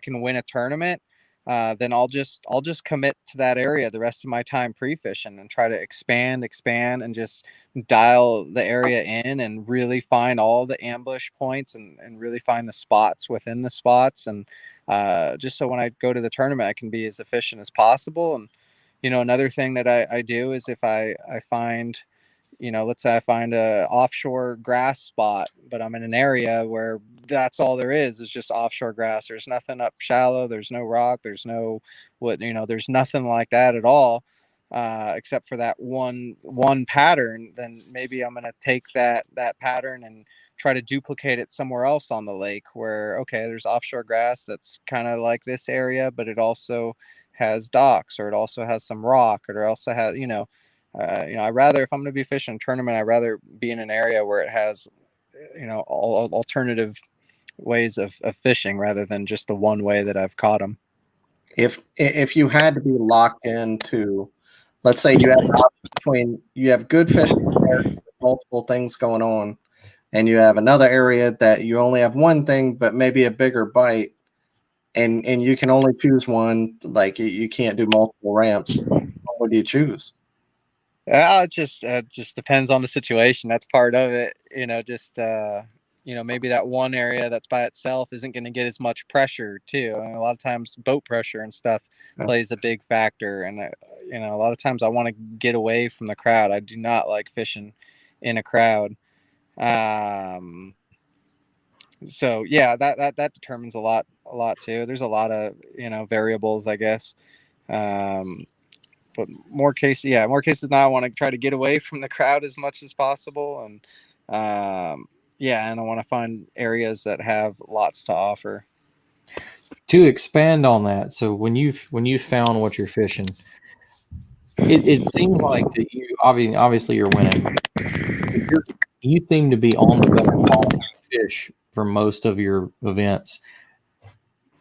C: can win a tournament, then I'll just commit to that area the rest of my time pre-fishing, and try to expand, and just dial the area in, and really find all the ambush points, and really find the spots within the spots, and just so when I go to the tournament, I can be as efficient as possible. And another thing that I do is, if I find, let's say I find a offshore grass spot, but I'm in an area where that's all there is just offshore grass. There's nothing up shallow. There's no rock. There's no there's nothing like that at all, except for that one pattern. Then maybe I'm going to take that pattern and try to duplicate it somewhere else on the lake where, okay, there's offshore grass that's kind of like this area, but it also has docks, or it also has some rock, or it also has, I rather, if I'm going to be fishing a tournament, I'd rather be in an area where it has, all alternative ways of fishing rather than just the one way that I've caught them.
B: If you had to be locked into, let's say you have good fishing there, multiple things going on, and you have another area that you only have one thing, but maybe a bigger bite, and you can only choose one, like you can't do multiple ramps, what do you choose?
C: It just depends on the situation. That's part of it. Maybe that one area that's by itself isn't going to get as much pressure too. And a lot of times boat pressure and stuff plays a big factor. And, a lot of times I want to get away from the crowd. I do not like fishing in a crowd. So yeah, that determines a lot too. There's a lot of, variables, I guess. But more cases than not, I want to try to get away from the crowd as much as possible. And, and I want to find areas that have lots to offer.
A: To expand on that, so when you've found what you're fishing, it seems like that you obviously you're winning. You seem to be on the better quality fish for most of your events.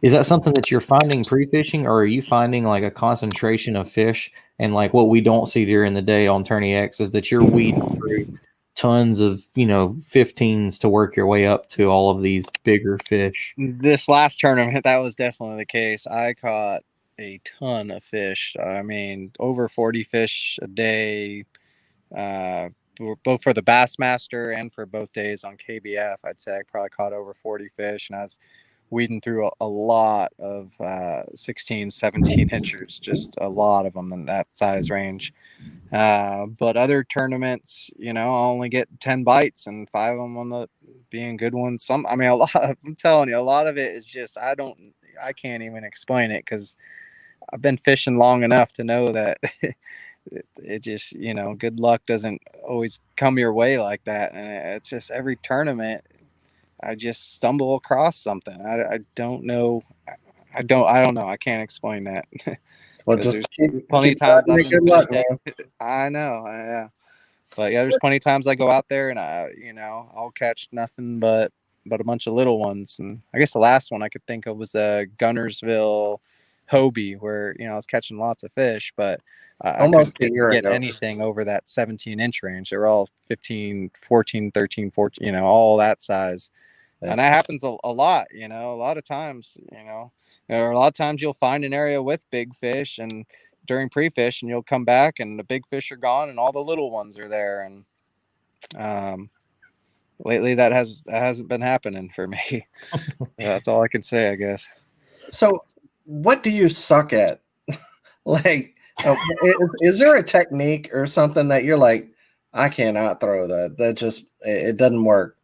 A: Is that something that you're finding pre-fishing, or are you finding like a concentration of fish? And like what we don't see during the day on Tourney X is that you're weeding through tons of 15s to work your way up to all of these bigger fish.
C: This last tournament, that was definitely the case. I caught a ton of fish. I mean, over 40 fish a day, both for the Bassmaster and for both days on KBF. I'd say I probably caught over 40 fish, and I was weeding through a lot of 16, 17 inchers, just a lot of them in that size range. But other tournaments, I'll only get 10 bites and 5 of them on the being good ones. I'm telling you, a lot of it is just, I can't even explain it, because I've been fishing long enough to know that it just, good luck doesn't always come your way like that. And it's just every tournament, I just stumble across something. I don't know. I don't know. I can't explain that.
B: Well, just
C: plenty of times I've been fishing. I know. Yeah. But yeah, there's plenty of times I go out there and I'll catch nothing but a bunch of little ones. And I guess the last one I could think of was Gunnersville Hobie, where, I was catching lots of fish, but I couldn't get anything over that 17-inch range. They were all 15, 14, 13, 14, all that size. And that happens a lot, a lot of times, or a lot of times you'll find an area with big fish, and during pre-fish, and you'll come back and the big fish are gone and all the little ones are there. And lately that hasn't been happening for me. That's all I can say, I guess.
B: So what do you suck at? Like, is there a technique or something that you're like, I cannot throw that? That just, it doesn't work.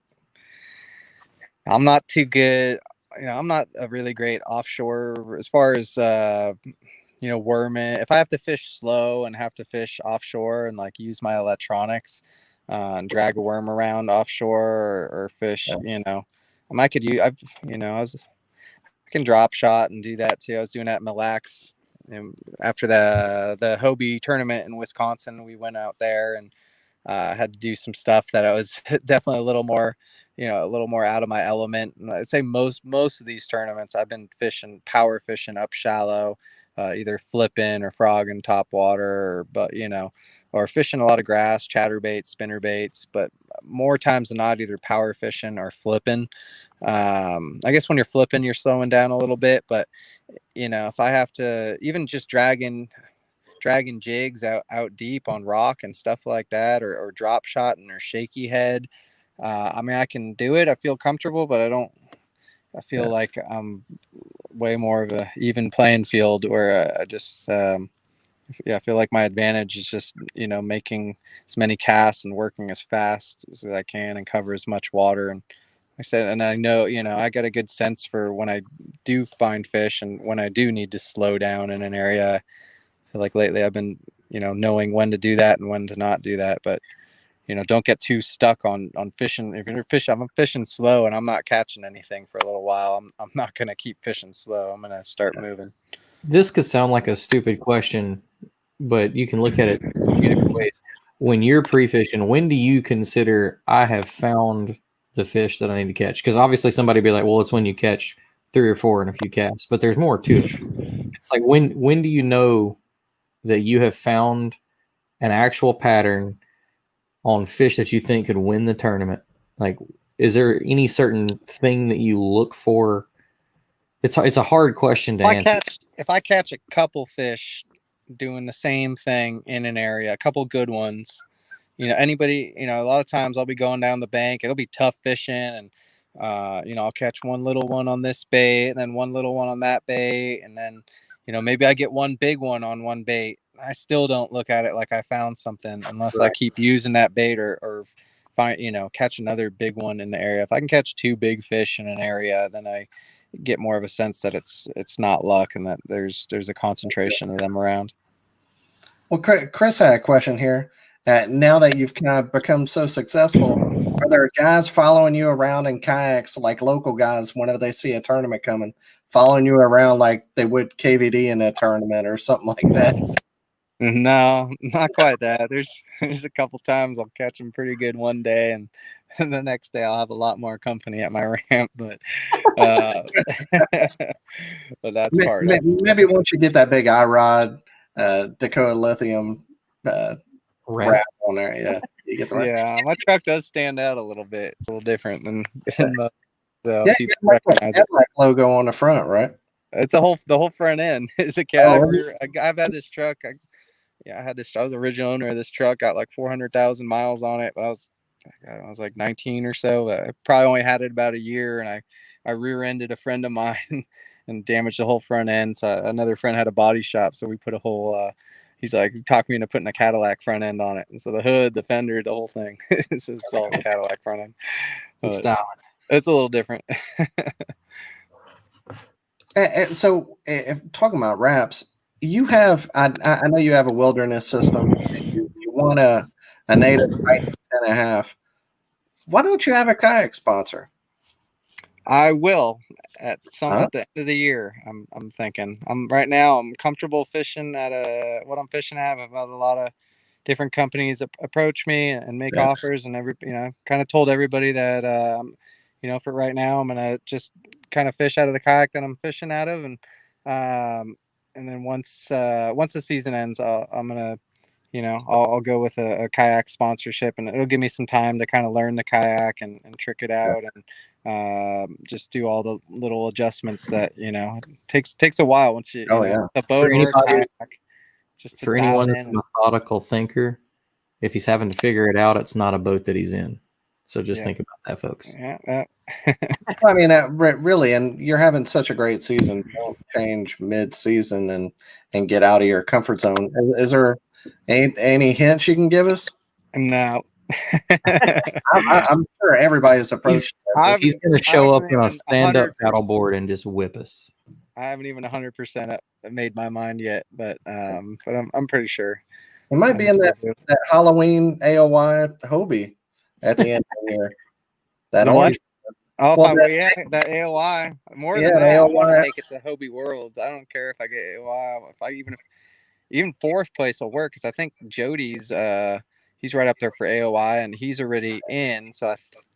C: I'm not too good. I'm not a really great offshore as far as, worming. If I have to fish slow and have to fish offshore and like use my electronics and drag a worm around offshore, or fish, I can drop shot and do that too. I was doing that in Mille Lacs. After the Hobie tournament in Wisconsin, we went out there and had to do some stuff that I was definitely a little more out of my element. And I'd say most of these tournaments I've been power fishing up shallow, either flipping or frogging top water, or fishing a lot of grass, chatterbaits, spinnerbaits, but more times than not, either power fishing or flipping. I guess when you're flipping, you're slowing down a little bit, but if I have to, even just dragging jigs out deep on rock and stuff like that, or drop shot and or shaky head, I can do it. I feel comfortable, but I feel like I'm way more of a even playing field, where I just I feel like my advantage is just making as many casts and working as fast as I can and cover as much water. And I said, and I know, I got a good sense for when I do find fish and when I do need to slow down in an area. I feel like lately I've been, knowing when to do that and when to not do that. But, don't get too stuck on fishing. If you're fishing, I'm fishing slow and I'm not catching anything for a little while, I'm not going to keep fishing slow. I'm going to start moving.
A: This could sound like a stupid question, but you can look at it a few different ways. When you're pre-fishing, when do you consider I have found the fish that I need to catch? Because obviously somebody be like, well, it's when you catch 3 or 4 in a few casts, but there's more to it. It's like when do you know that you have found an actual pattern on fish that you think could win the tournament? Like, is there any certain thing that you look for? It's a hard question to answer.
C: If I catch a couple fish doing the same thing in an area, a couple good ones, anybody, a lot of times I'll be going down the bank. It'll be tough fishing, and I'll catch one little one on this bait, and then one little one on that bait, and then maybe I get one big one on one bait. I still don't look at it like I found something unless I keep using that bait or find catch another big one in the area. If I can catch 2 big fish in an area, then I get more of a sense that it's not luck and that there's a concentration of them around.
B: Well, Chris had a question here. Now that you've kind of become so successful, are there guys following you around in kayaks, like local guys, whenever they see a tournament coming, following you around like they would KVD in a tournament or something like that?
C: No, not quite that. There's a couple times I'll catch them pretty good one day, and the next day I'll have a lot more company at my ramp. But but that's part.
B: Maybe once you get that big iRod Dakota Lithium wrap on there, yeah, you get the right.
C: Yeah, my truck does stand out a little bit. It's a little different than most. So
B: yeah,
C: people recognize it.
B: Logo on the front, right?
C: It's the whole front end is a Kayak. I've had this truck. I was the original owner of this truck. Got like 400,000 miles on it, but I was like 19 or so. I probably only had it about a year, and I rear-ended a friend of mine and damaged the whole front end. So another friend had a body shop, so we put a whole. He's like, talked me into putting a Cadillac front end on it, and so the hood, the fender, the whole thing. It's all Cadillac front end. It's a little different.
B: So, if talking about wraps, you have I know you have a wilderness system. You want a native 10.5. Why don't you have a kayak sponsor?
C: I will at the end of the year. I'm thinking. Right now I'm comfortable fishing at what I'm fishing at. I've had a lot of different companies approach me and make offers, and kind of told everybody that for right now I'm gonna just kind of fish out of the kayak that I'm fishing out of, and then once the season ends, I'm gonna I'll go with a kayak sponsorship, and it'll give me some time to kind of learn the kayak and trick it out and just do all the little adjustments that takes a while once you the boat or a kayak. Just
A: for anyone that's a methodical thinker, if he's having to figure it out, it's not a boat that he's in. So just think about that, folks.
C: Yeah.
B: I mean, really, and you're having such a great season. Don't change mid-season and get out of your comfort zone. Is there any hints you can give us?
C: No.
B: I'm sure everybody's approached.
A: He's going to show up on a stand-up paddleboard and just whip us.
C: I haven't even 100% made my mind yet, but I'm pretty sure.
B: It might be in that Halloween AOY Hobie at the end of the year. That orange.
C: Oh, that AOY. More than that, I want to take it to Hobie Worlds. I don't care if I get AOY. Even fourth place will work, because I think Jody's he's right up there for AOY, and he's already in. So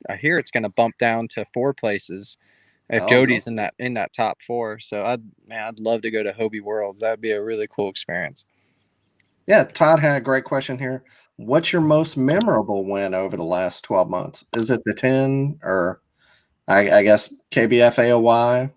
C: I hear it's going to bump down to 4 places if Jody's in that top 4. So I'd love to go to Hobie Worlds. That'd be a really cool experience.
B: Yeah, Todd had a great question here. What's your most memorable win over the last 12 months? Is it the 10 or I guess KBF AOY?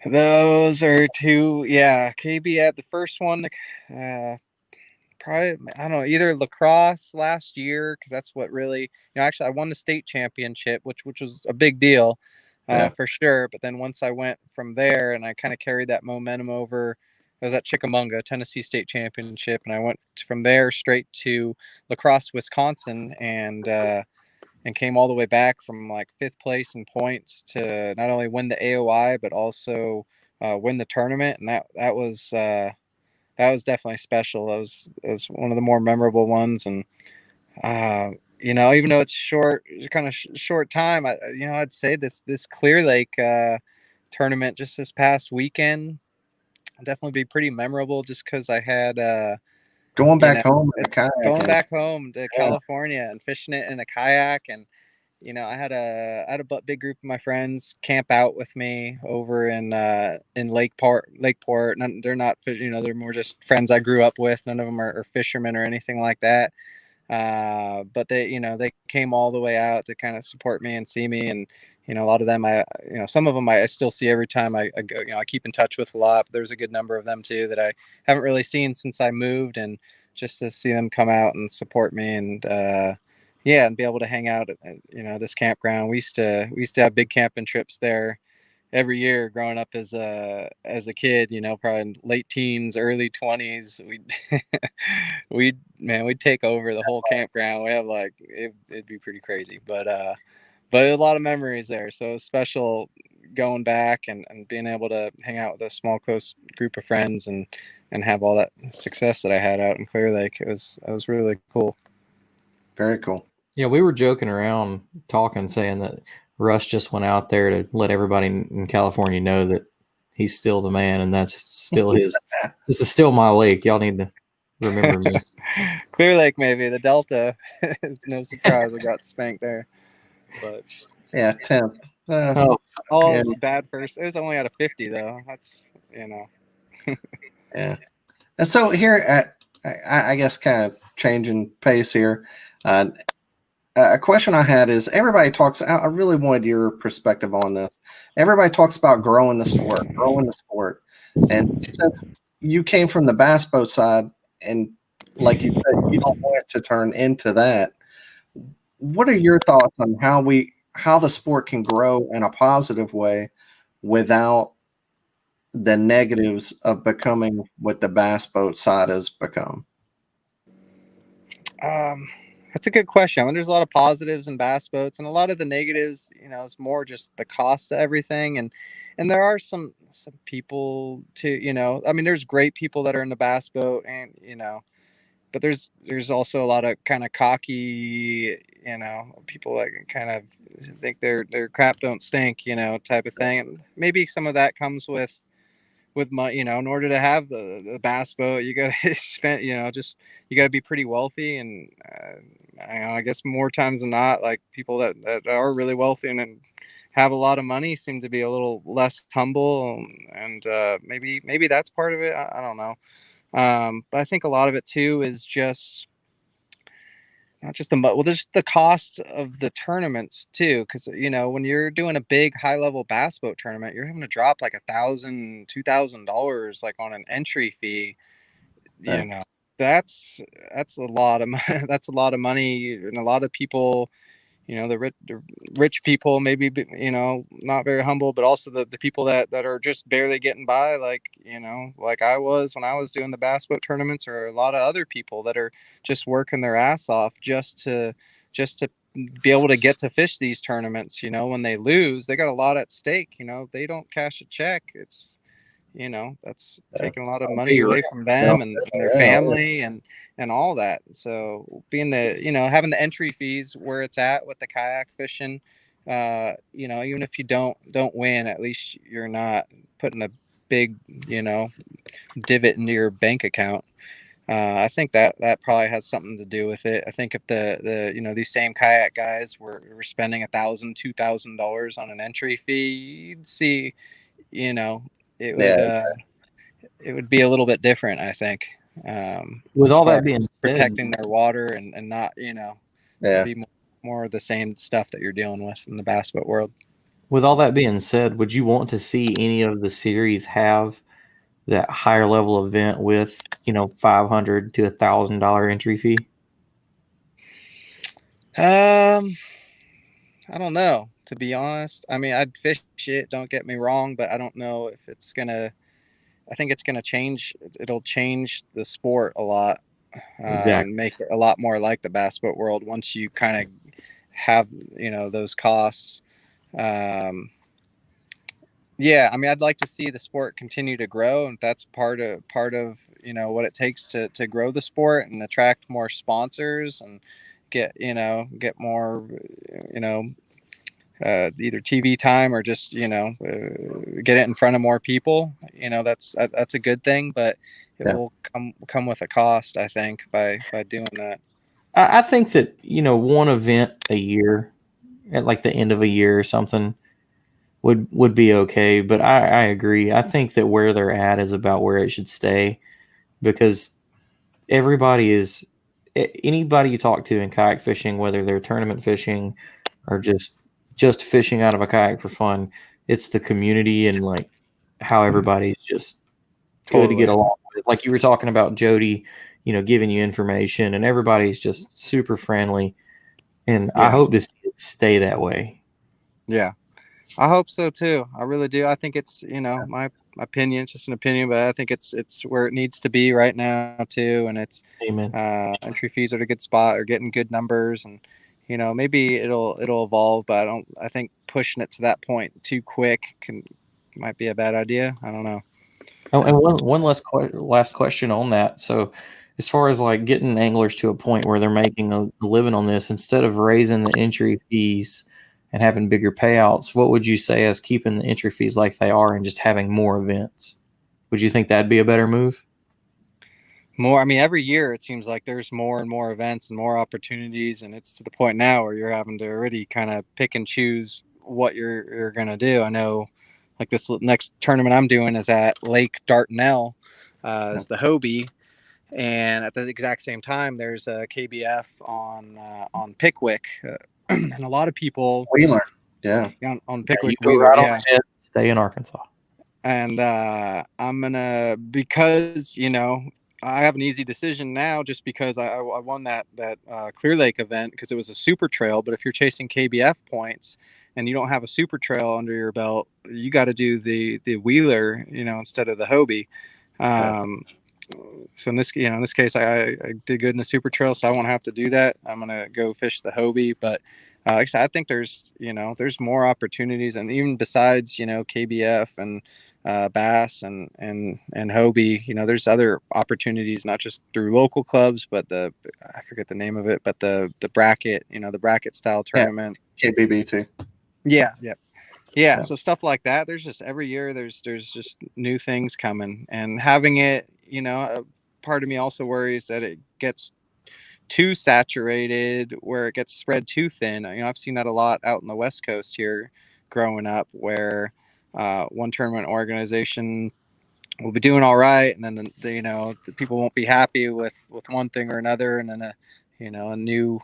C: Those are 2. Yeah, KBF, the first one, probably, I don't know, either lacrosse last year, because that's what really, actually I won the state championship, which was a big deal for sure. But then once I went from there and I kind of carried that momentum over, I was at Chickamauga, Tennessee State Championship, and I went from there straight to Lacrosse, Wisconsin, and came all the way back from like 5th place in points to not only win the AOI but also win the tournament, and that was definitely special. That was one of the more memorable ones, and Even though it's short time, I'd say this Clear Lake tournament just this past weekend definitely be pretty memorable, just because I had
B: Going back home in a
C: going
B: kayak.
C: back home to California and fishing it in a kayak. And I had a big group of my friends camp out with me over in Lakeport. They're not, they're more just friends I grew up with. None of them are fishermen or anything like that. But they came all the way out to kind of support me and see me. And a lot of them, some of them I still see every time I go. I keep in touch with a lot, but there's a good number of them too that I haven't really seen since I moved. And just to see them come out and support me, and and be able to hang out at this campground. We used to have big camping trips there every year growing up as a kid, probably in late teens, early 20s. We'd take over the whole campground. We have it'd be pretty crazy, but a lot of memories there. So it's special going back and being able to hang out with a small, close group of friends and have all that success that I had out in Clear Lake. It was really cool.
B: Very cool.
A: Yeah, we were joking around, saying that Russ just went out there to let everybody in California know that he's still the man, and that's still his. This is still my lake. Y'all need to remember me.
C: Clear Lake, maybe the Delta. It's no surprise I got spanked there, but
B: yeah, 10th.
C: It's bad first. It was only out of 50 though. That's
B: yeah. And so here, I guess, kind of changing pace here. A question I had is, everybody talks. I really wanted your perspective on this. Everybody talks about growing the sport, and since you came from the bass boat side, and like you said, you don't want it to turn into that. What are your thoughts on how the sport can grow in a positive way without the negatives of becoming what the bass boat side has become?
C: That's a good question. I mean, there's a lot of positives in bass boats, and a lot of the negatives, is more just the cost of everything. And there are some people too. I mean, there's great people that are in the bass boat, and but there's also a lot of kind of cocky, people that kind of think their crap don't stink, type of thing. And maybe some of that comes with money. In order to have the bass boat, you got to spend, you got to be pretty wealthy. And I guess more times than not, like people that are really wealthy and have a lot of money seem to be a little less humble. And maybe that's part of it. I don't know. But I think a lot of it too is just not just just the cost of the tournaments too. Because when you're doing a big high level bass boat tournament, you're having to drop like $1,000, $2,000 like on an entry fee.
B: Right.
C: That's a lot of that's a lot of money, and a lot of people. The rich people, maybe, not very humble, but also the people that are just barely getting by, like I was when I was doing the bass boat tournaments, or a lot of other people that are just working their ass off just to be able to get to fish these tournaments. When they lose, they got a lot at stake. They don't cash a check. It's that's taking a lot of money away from them and their family and all that. So being having the entry fees where it's at with the kayak fishing, even if you don't win, at least you're not putting a big, divot into your bank account. I think that probably has something to do with it. I think if the these same kayak guys were spending $1,000, $2,000 on an entry fee, you'd see, it would it would be a little bit different, I think.
A: With all that being said,
C: protecting their water and not be more of the same stuff that you're dealing with in the bass boat world.
A: With all that being said, would you want to see any of the series have that higher level event with $500 to $1,000 entry fee?
C: I don't know, to be honest. I mean, I'd fish it, don't get me wrong, but I don't know if it's gonna. I think it's gonna change. It'll change the sport a lot.
A: Exactly.
C: Make it a lot more like the bass boat world once you kind of have those costs. Yeah, I mean, I'd like to see the sport continue to grow, and that's part of what it takes to grow the sport and attract more sponsors, and get more either TV time or just get it in front of more people. That's a good thing, but it will come with a cost, I think, by doing that.
A: I think that one event a year at like the end of a year or something would be okay. But I agree. I think that where they're at is about where it should stay, because anybody you talk to in kayak fishing, whether they're tournament fishing or just fishing out of a kayak for fun, it's the community and like how everybody's just good to get along with. Like you were talking about Jody, giving you information, and everybody's just super friendly. And I hope to see it stay that way.
C: Yeah, I hope so too. I really do. I think it's, my opinion, it's just an opinion, but I think it's where it needs to be right now too. And it's entry fees are at a good spot, or getting good numbers, and maybe it'll evolve, but I think pushing it to that point too quick might be a bad idea. I don't know.
A: Oh, and one last question on that. So, as far as like getting anglers to a point where they're making a living on this, instead of raising the entry fees and having bigger payouts, what would you say as keeping the entry fees like they are and just having more events? Would you think that'd be a better move?
C: More, I mean, every year it seems like there's more and more events and more opportunities, and it's to the point now where you're having to already kind of pick and choose what you're going to do. I know, like this next tournament I'm doing is at Lake Dardanelle, is the Hobie, and at the exact same time there's a KBF on Pickwick, and a lot of people
B: Wheeler,
C: on Pickwick
A: Wheeler, stay in Arkansas.
C: And I'm gonna, because I have an easy decision now, just because I won that Clear Lake event because it was a super trail. But if you're chasing KBF points and you don't have a super trail under your belt, you got to do the Wheeler, instead of the Hobie. So in this case, I did good in the super trail, so I won't have to do that. I'm gonna go fish the Hobie, but like I said, I think there's more opportunities, and even besides KBF and B.A.S.S. and Hobie, there's other opportunities, not just through local clubs, but I forget the name of it, but the bracket, the bracket style tournament,
B: KBBT.
C: Yeah. So stuff like that. There's just every year there's just new things coming, and having it, part of me also worries that it gets too saturated, where it gets spread too thin. I've seen that a lot out in the West Coast here growing up, where one tournament organization will be doing all right, and then the people won't be happy with one thing or another, and then a new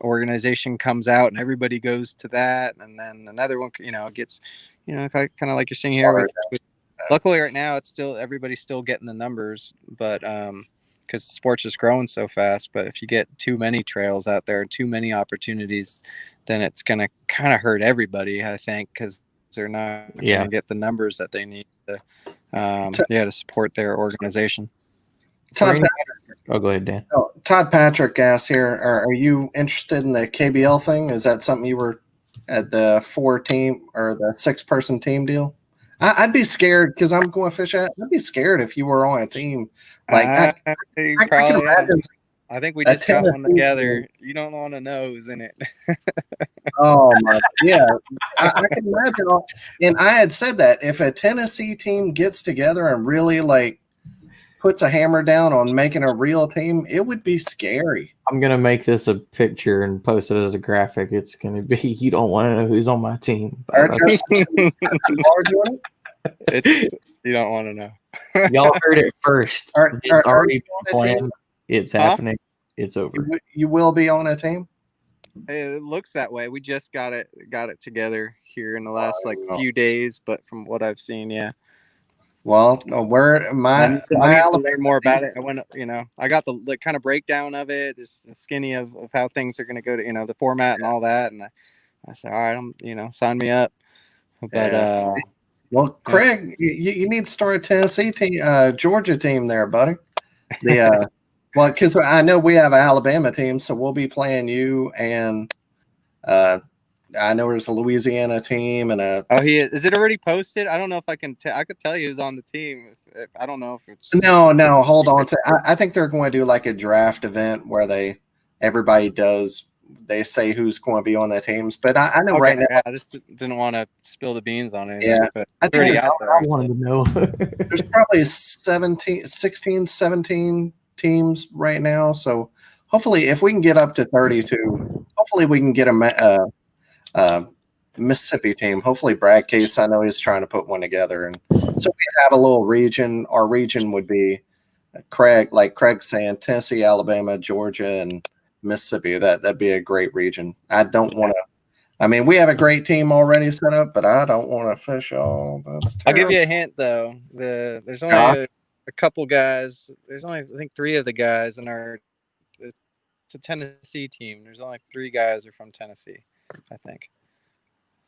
C: organization comes out and everybody goes to that, and then another one gets kind of like you're seeing here with luckily right now it's still, everybody's still getting the numbers, but because the sport's just growing so fast. But if you get too many trails out there, too many opportunities, then it's going to kind of hurt everybody, I think, because they're not going to get the numbers that they need to to support their organization.
B: Todd
A: go ahead, Dan.
B: Todd Patrick asked here, are you interested in the KBL thing? Is that something you were at the 4-team or the 6-person team deal? I'd be scared because I'm going to fish at. I'd be scared if you were on a team. Like I can imagine.
C: I think we just got one together. You don't want to know who's in it.
B: Oh my, yeah, I can imagine. And I had said that if a Tennessee team gets together and really like puts a hammer down on making a real team, it would be scary.
A: I'm gonna make this a picture and post it as a graphic. It's gonna be, you don't want to know who's on my team.
C: You don't want to know.
A: Y'all heard it first. It's already planned. It's happening. It's over.
B: You will be on a team.
C: It looks that way. We just got it together here in the last few days, but from what I've seen, yeah.
B: Well, where I need
C: to learn more about it. I went, I got the kind of breakdown of it, just skinny of how things are going to go to, the format and all that. And I said, all right, sign me up. But
B: well, Craig, you need to start a Tennessee team, Georgia team there, buddy. The well, because I know we have an Alabama team, so we'll be playing you, and I know there's a Louisiana team and a.
C: Oh, is it already posted? I don't know if I can. I could tell you who's on the team. If I don't know if it's.
B: No. Hold on. I think they're going to do like a draft event where they everybody does. They say who's going to be on the teams, but I know right now.
C: I just didn't want to spill the beans on anything.
B: Yeah,
C: but
B: I
C: it's already
B: think
C: out there.
A: I wanted to know.
B: There's probably 16, 17 teams right now. So hopefully, if we can get up to 32, hopefully we can get a Mississippi team. Hopefully, Brad Case, I know he's trying to put one together, and so we have a little region. Our region would be Craig, like Craig's saying, Tennessee, Alabama, Georgia, and Mississippi. That'd be a great region. I don't want to. I mean, we have a great team already set up, but I don't want to fish all. That's terrible.
C: I'll give you a hint though. There's only a couple guys. There's only I think 3 of the guys in our. It's a Tennessee team. There's only 3 guys are from Tennessee, I think.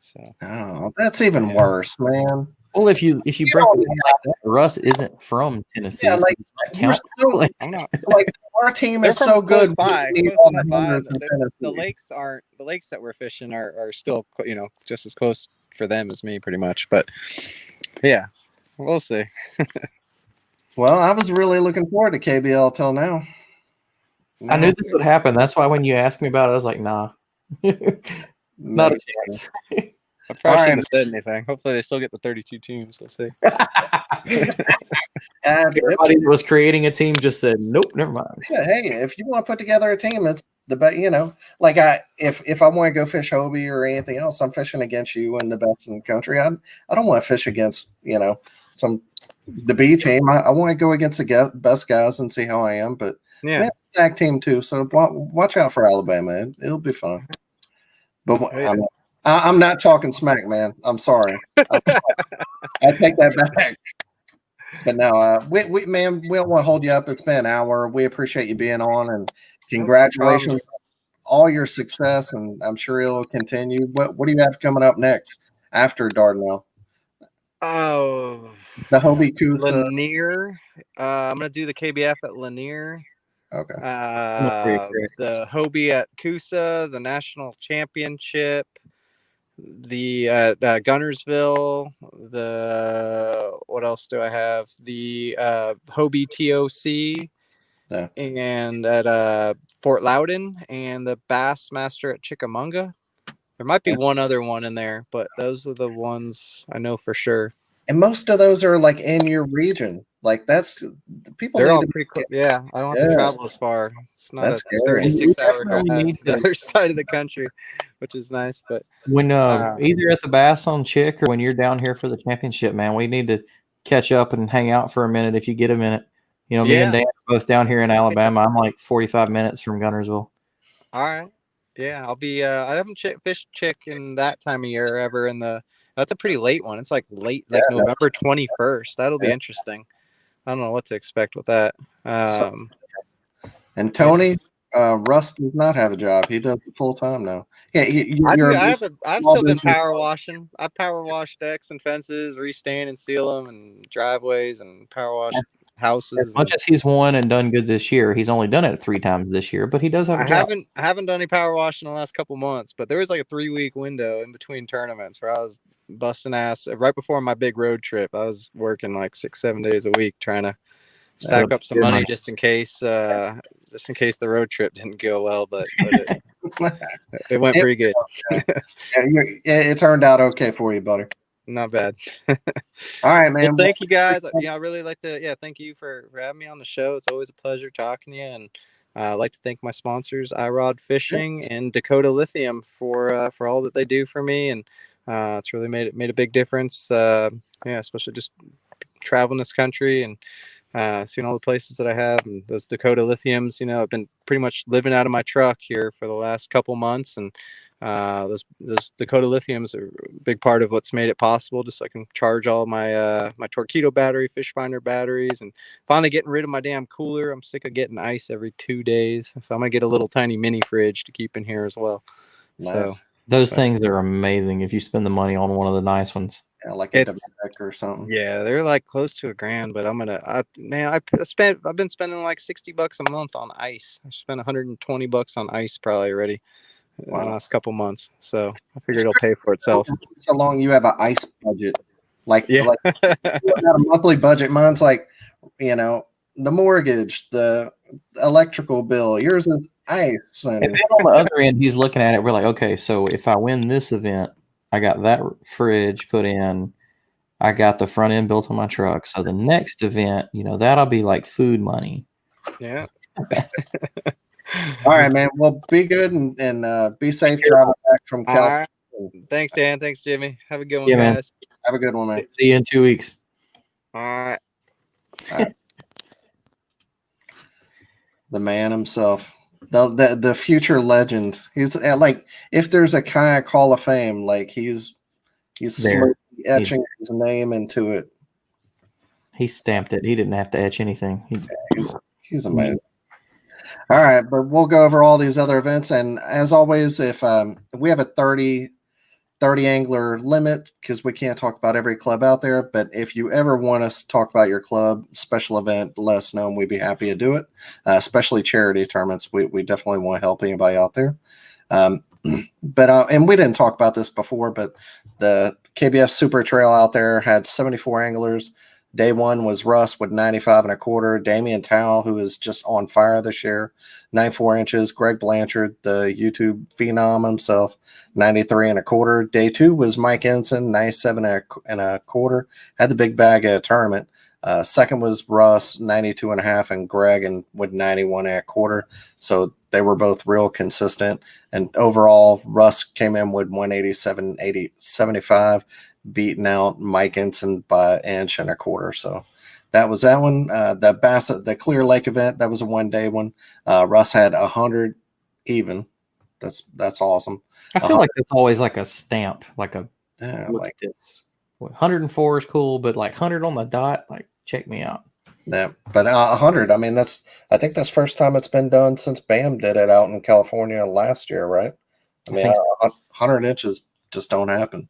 C: So.
B: Oh, that's even worse, man.
A: Well, if you break it down like that, Russ isn't from Tennessee.
B: Yeah, like,
C: I'm not.
B: Like our team is so good.
C: The lakes aren't the lakes that we're fishing are still just as close for them as me, pretty much. But yeah, we'll see.
B: Well, I was really looking forward to KBL till now.
A: I knew this would happen. That's why when you asked me about it, I was like, nah. Not a chance.
C: I probably shouldn't have said anything. Hopefully they still get the 32 teams. Let's see.
A: Everybody that was creating a team just said, nope, never mind.
B: Yeah, hey, if you want to put together a team, it's the best, like if I want to go fish Hobie or anything else, I'm fishing against you and the best in the country. I don't want to fish against, the B team. I want to go against the best guys and see how I am, but we have a stack team too. So watch out for Alabama. It'll be fun. But I'm not talking smack, man. I'm sorry. I take that back. But no, we don't want to hold you up. It's been an hour. We appreciate you being on, and congratulations on all your success. And I'm sure it'll continue. What do you have coming up next after Dardanelle?
C: Oh,
B: the Hobie Coosa.
C: Lanier. I'm gonna do the KBF at Lanier.
B: Okay.
C: The Hobie at Coosa, the national championship, the Gunnersville, what else do I have? The Hobie TOC, and at Fort Loudon, and the Bassmaster at Chickamauga. There might be one other one in there, but those are the ones I know for sure.
B: And most of those are like in your region. Like that's the people.
C: They're all pretty close. Yeah, I don't have to travel as far. It's not a 36-hour drive to the other side of the country, which is nice. But
A: when either at the Bass on Chick or when you're down here for the championship, man, we need to catch up and hang out for a minute if you get a minute. Me and Dan are both down here in Alabama. I'm like 45 minutes from Gunnersville.
C: All right. Yeah, I'll be. I haven't fished Chick in that time of year ever. That's a pretty late one. It's like November 21st. That'll be interesting. I don't know what to expect with that.
B: And Tony, Russ does not have a job. He does it full time now. Yeah,
C: I've still been power washing. I power wash decks and fences, restand and seal them, and driveways, and power wash houses.
A: As much as he's won and done good this year, he's only done it 3 times this year. But he does have a job.
C: I haven't done any power washing in the last couple months, but there was like a 3-week window in between tournaments where I was busting ass right before my big road trip. I was working like 6-7 days a week trying to stack up some money just in case the road trip didn't go well, but it went pretty good.
B: It turned out okay for you, buddy.
C: Not bad.
B: All right, man.
C: Well, thank you guys. I really like to thank you for having me on the show. It's always a pleasure talking to you, and I'd like to thank my sponsors, iRod Fishing and Dakota Lithium, for all that they do for me, and it's really made a big difference. Especially just traveling this country and seeing all the places that I have, and those Dakota Lithiums. I've been pretty much living out of my truck here for the last couple months, and those Dakota Lithiums are a big part of what's made it possible. Just so I can charge all my my Torpedo battery, fish finder batteries, and finally getting rid of my damn cooler. I'm sick of getting ice every 2 days, so I'm gonna get a little tiny mini fridge to keep in here as well.
B: Nice.
C: So
A: those things are amazing if you spend the money on one of the nice ones.
B: Yeah, like a or something.
C: Yeah, they're like close to $1,000, but I've been spending like $60 a month on ice. I spent $120 on ice probably already in the last couple months. So I figured it'll pay for itself.
B: So long you have an ice budget. Like you got a monthly budget. Mine's like, the mortgage, the electrical bill. Yours is ice. And
A: then on the other end, he's looking at it. We're like, okay, so if I win this event, I got that fridge put in. I got the front end built on my truck. So the next event, that'll be like food money.
C: Yeah.
B: All right, man. Well, be good and be safe. Travel back from California.
C: Right. Thanks, Dan. Thanks, Jimmy. Have a good one,
A: Yeah, man.
C: guys.
B: Have a good one, man.
A: See you in 2 weeks.
C: All right.
B: The man himself, the future legend. He's like, if there's a kayak Hall of Fame, like he's
A: there.
B: Etching his name into it.
A: He stamped it. He didn't have to etch anything.
B: He's amazing. All right, but we'll go over all these other events, and as always, if we have a 30 angler limit, because we can't talk about every club out there, but if you ever want us to talk about your club special event, let us know and we'd be happy to do it, especially charity tournaments. We definitely want to help anybody out there. But and we didn't talk about this before, but the KBF Super Trail out there had 74 anglers. Day one was Russ with 95 1/4. Damian Towle, who is just on fire this year, 94 inches. Greg Blanchard, the YouTube phenom himself, 93 1/4. Day two was Mike Ensign, 97 1/4. Had the big bag at a tournament. Second was Russ, 92 1/2, and Greg with 91 1/4. So they were both real consistent. And overall, Russ came in with 187 75. Beating out Mike Ensign by 1.25 inches. So that was that one. The Clear Lake event, that was a 1 day one. Russ had 100 even. That's awesome.
A: I feel like it's always like a stamp, like
B: like
A: this. 104 is cool, but like 100 on the dot, like check me out.
B: Yeah, but 100. I mean, I think that's first time it's been done since BAM did it out in California last year, right? I mean, 100 inches just don't happen.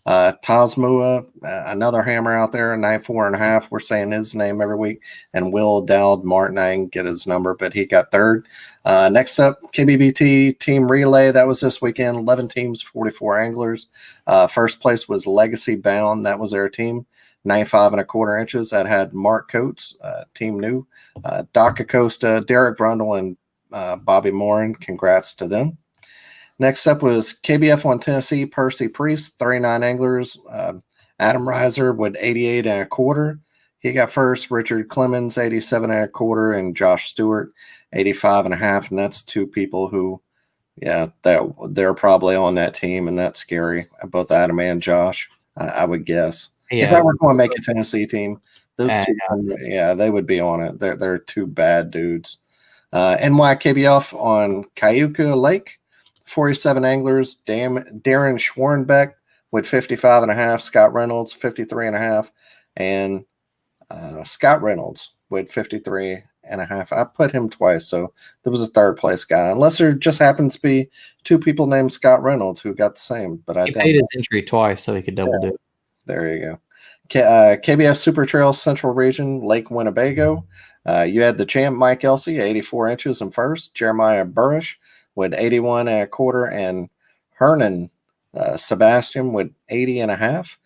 B: Tasmua, another hammer out there, 94 1/2. We're saying his name every week. And Will Dowd Martin, I didn't get his number, but he got third. Next up, KBBT Team Relay. That was this weekend. 11 teams, 44 anglers. First place was Legacy Bound. That was their team. 95 1/4 inches. That had Mark Coates, Team New, Doc Acosta, Derek Brundle, and Bobby Morin. Congrats to them. Next up was KBF on Tennessee, Percy Priest, 39 anglers. Adam Reiser with 88 1/4. He got first. Richard Clemens, 87 1/4, and Josh Stewart, 85 1/2. And that's two people who, they're probably on that team, and that's scary. Both Adam and Josh, I would guess. Yeah. If I were going to make a Tennessee team, those two, they would be on it. They're two bad dudes. NYKBF on Cayuga Lake. 47 anglers. Darren Schwarnbeck with 55 1/2. Scott Reynolds, 53 1/2. And Scott Reynolds with 53 1/2. I put him twice, so there was a third place guy. Unless there just happens to be two people named Scott Reynolds who got the same. But
A: he paid his entry twice, so he could double do it.
B: There you go. KBF Super Trail Central Region, Lake Winnebago. You had the champ Mike Elsey, 84 inches in first. Jeremiah Burrish with 81 1/4, and Hernan Sebastian with 80 1/2.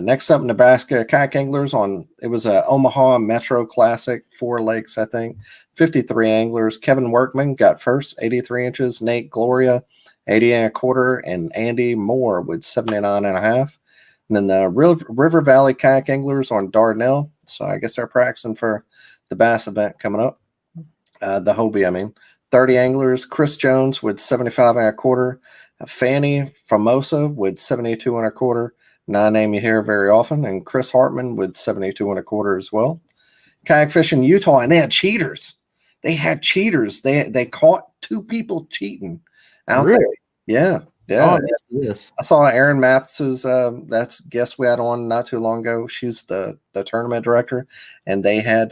B: Next up, Nebraska Kayak Anglers it was a Omaha Metro Classic, 4 lakes, I think. 53 anglers. Kevin Workman got first, 83 inches. Nate Gloria, 80 1/4, and Andy Moore with 79 1/2. And then the River Valley Kayak Anglers on Dardanelle. So I guess they're practicing for the Bass event coming up. The Hobie, I mean. 30 anglers. Chris Jones with 75 1/4. Fanny Famosa with 72 1/4. Not a name you hear very often. And Chris Hartman with 72 1/4 as well. Kayak fishing Utah, and they had cheaters. They They caught 2 people cheating out there. Yeah.
A: Oh,
B: I saw Aaron Mathes's that's guest we had on not too long ago. She's the tournament director, and they had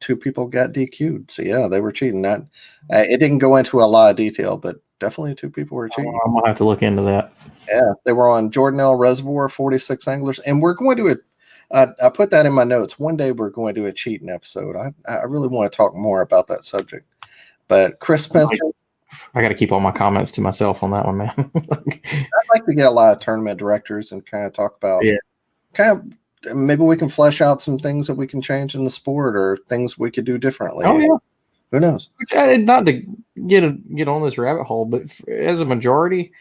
B: 2 people got DQ'd. So yeah, they were cheating. It didn't go into a lot of detail, but definitely 2 people were cheating.
A: I'm gonna have to look into that.
B: Yeah, they were on Jordanelle Reservoir, 46 anglers, and we're going to I put that in my notes. One day we're going to do a cheating episode. I really want to talk more about that subject. But Chris Spencer,
A: I got to keep all my comments to myself on that one, man.
B: I'd like to get a lot of tournament directors and kind of talk about maybe we can flesh out some things that we can change in the sport or things we could do differently.
A: Oh, yeah.
B: Who knows?
A: Not to get on this rabbit hole, but as a majority,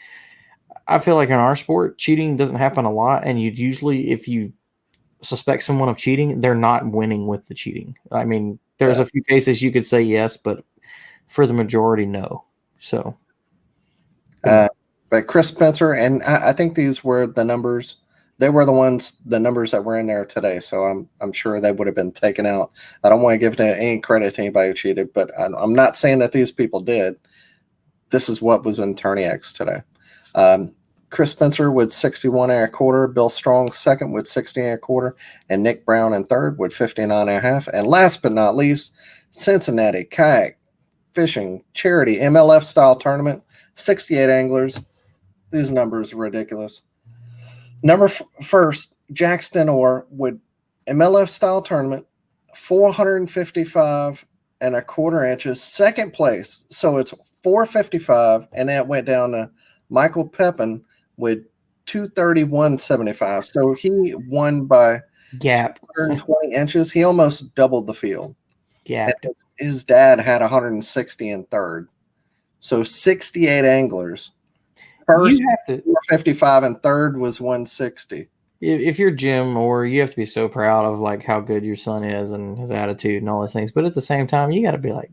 A: I feel like in our sport, cheating doesn't happen a lot, and you'd usually, if you suspect someone of cheating, they're not winning with the cheating. I mean, there's a few cases you could say yes, but for the majority, no. So,
B: but Chris Spencer, and I think these were the numbers. They were the numbers that were in there today. So I'm sure they would have been taken out. I don't want to give any credit to anybody who cheated, but I'm not saying that these people did. This is what was in Tourney X today. Chris Spencer with 61 and a quarter, Bill Strong second with 60 and a quarter, and Nick Brown in third with 59 and a half. And last but not least, Cincinnati Kayak Fishing Charity MLF style tournament, 68 anglers. These numbers are ridiculous. Number first, Jack Stenor with MLF style tournament, 455 and a quarter inches. Second place, so it's 455, and that went down to Michael Pepin with 231.75. So he won by
A: gap
B: 120 inches. He almost doubled the field.
A: Gap.
B: His dad had 160 in third. So 68 anglers. First,
A: you have to
B: 455, and third was 160.
A: If you're Jim, or you have to be so proud of like how good your son is and his attitude and all those things. But at the same time, you got to be like,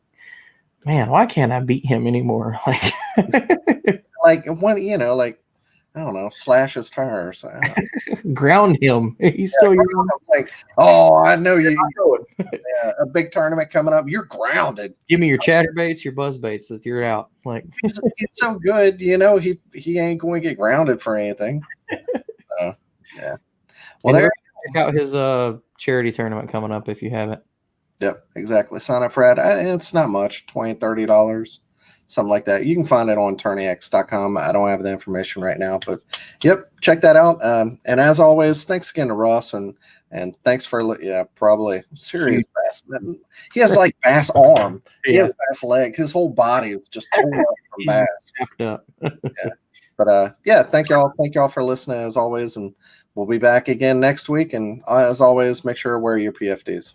A: man, why can't I beat him anymore?
B: Like when like I don't know, slash his tires,
A: ground him. He's still young.
B: Like, oh, I know you. Yeah, a big tournament coming up. You're grounded.
A: Give me your chatterbaits, your buzzbaits that you're out. Like
B: he's so good, he ain't going to get grounded for anything. Yeah. Well, there.
A: Check out his charity tournament coming up if you haven't.
B: Yep, exactly. Sign up for it. It's not much, $20, $30, something like that. You can find it on tourneyx.com. I don't have the information right now, but yep, check that out. And as always, thanks again to Russ, and thanks for probably serious bass. He has like bass arm. He has bass leg. His whole body is just torn up from bass.
A: Up.
B: But thank y'all for listening as always, and we'll be back again next week. And as always, make sure to wear your PFDs.